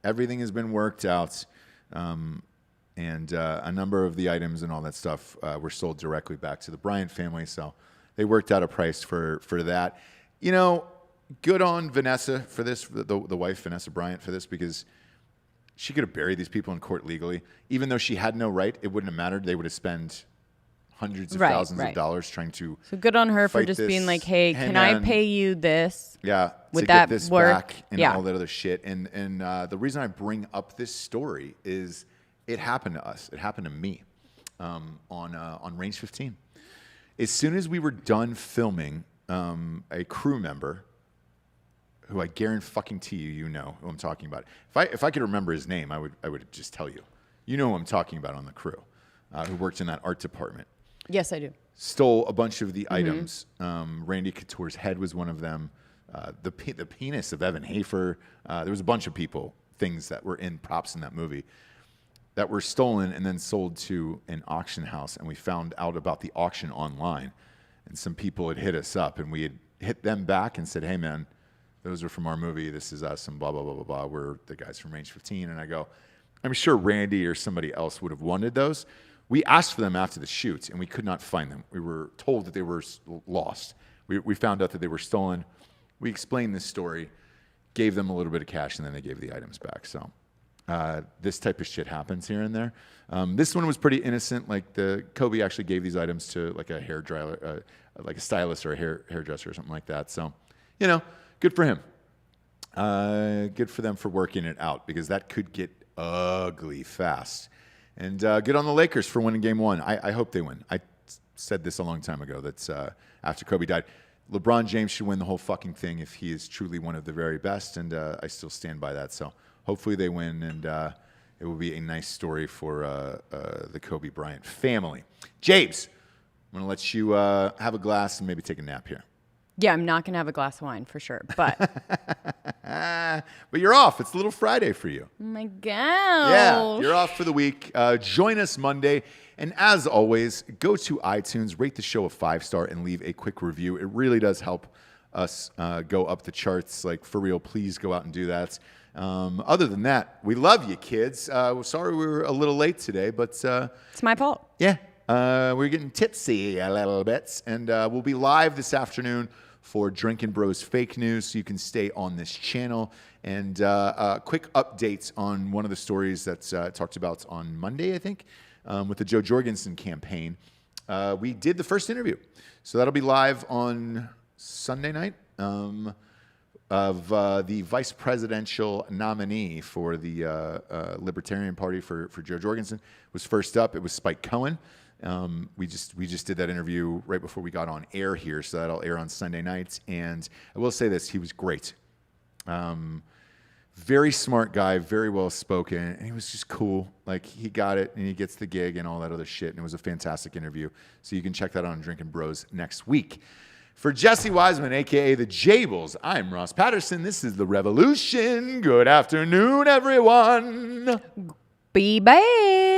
[SPEAKER 2] Everything has been worked out. And a number of the items and all that stuff were sold directly back to the Bryant family. So they worked out a price for that. You know, good on Vanessa for this, the wife, Vanessa Bryant, for this, because she could have buried these people in court legally. Even though she had no right, it wouldn't have mattered. They would have spent hundreds of thousands of dollars trying to
[SPEAKER 1] So good on her for
[SPEAKER 2] fight
[SPEAKER 1] just
[SPEAKER 2] this.
[SPEAKER 1] being like, hey, can I pay you this?
[SPEAKER 2] Yeah,
[SPEAKER 1] Would
[SPEAKER 2] to
[SPEAKER 1] that
[SPEAKER 2] get this
[SPEAKER 1] work?
[SPEAKER 2] back and
[SPEAKER 1] Yeah.
[SPEAKER 2] all that other shit. And the reason I bring up this story is it happened to us. It happened to me on Range 15. As soon as we were done filming, a crew member, who I guarantee you know who I'm talking about. If I could remember his name, I would just tell you. You know who I'm talking about on the crew, who worked in that art department.
[SPEAKER 1] Yes, I do.
[SPEAKER 2] Stole a bunch of the items. Randy Couture's head was one of them. The penis of Evan Hafer. There was a bunch of things that were in props in that movie that were stolen and then sold to an auction house. And we found out about the auction online. And some people had hit us up, and we had hit them back and said, hey, man, those are from our movie. This is us, and blah, blah, blah, blah, blah. We're the guys from Range 15. And I go, I'm sure Randy or somebody else would have wanted those. We asked for them after the shoot, and we could not find them. We were told that they were lost. We found out that they were stolen. We explained this story, gave them a little bit of cash, and then they gave the items back. So this type of shit happens here and there. This one was pretty innocent. Like Kobe actually gave these items to like a hair dryer, like a stylist or a hairdresser or something like that. So, you know, good for him. Good for them for working it out, because that could get ugly fast. And good on the Lakers for winning game one. I hope they win. I said this a long time ago that after Kobe died, LeBron James should win the whole fucking thing if he is truly one of the very best, and I still stand by that. So hopefully they win, and it will be a nice story for the Kobe Bryant family. James, I'm going to let you have a glass and maybe take a nap here.
[SPEAKER 1] Yeah, I'm not going to have a glass of wine for sure, but.
[SPEAKER 2] But you're off. It's Little Friday for you.
[SPEAKER 1] Oh my gosh.
[SPEAKER 2] Yeah, you're off for the week. Join us Monday. And as always, go to iTunes, rate the show a 5-star, and leave a quick review. It really does help us go up the charts. Like, for real, please go out and do that. Other than that, we love you, kids. We're sorry we were a little late today, but...
[SPEAKER 1] it's my fault.
[SPEAKER 2] Yeah. We're getting tipsy a little bit. And we'll be live this afternoon for Drinkin Bros fake news, so you can stay on this channel. And a quick update on one of the stories that's talked about on Monday, I think, with the Joe Jorgensen campaign. We did the first interview. So that'll be live on Sunday night of the vice presidential nominee for the Libertarian Party for Joe Jorgensen. Was first up. It was Spike Cohen. We just did that interview right before we got on air here, so that'll air on Sunday nights. And I will say this, he was great. Very smart guy, very well spoken, and he was just cool. Like, he got it, and he gets the gig and all that other shit, and it was a fantastic interview. So you can check that out on Drinkin Bros next week. For Jessie Wiseman, a.k.a. the Jables, I'm Ross Patterson. This is The Revolution. Good afternoon, everyone.
[SPEAKER 1] Be bad.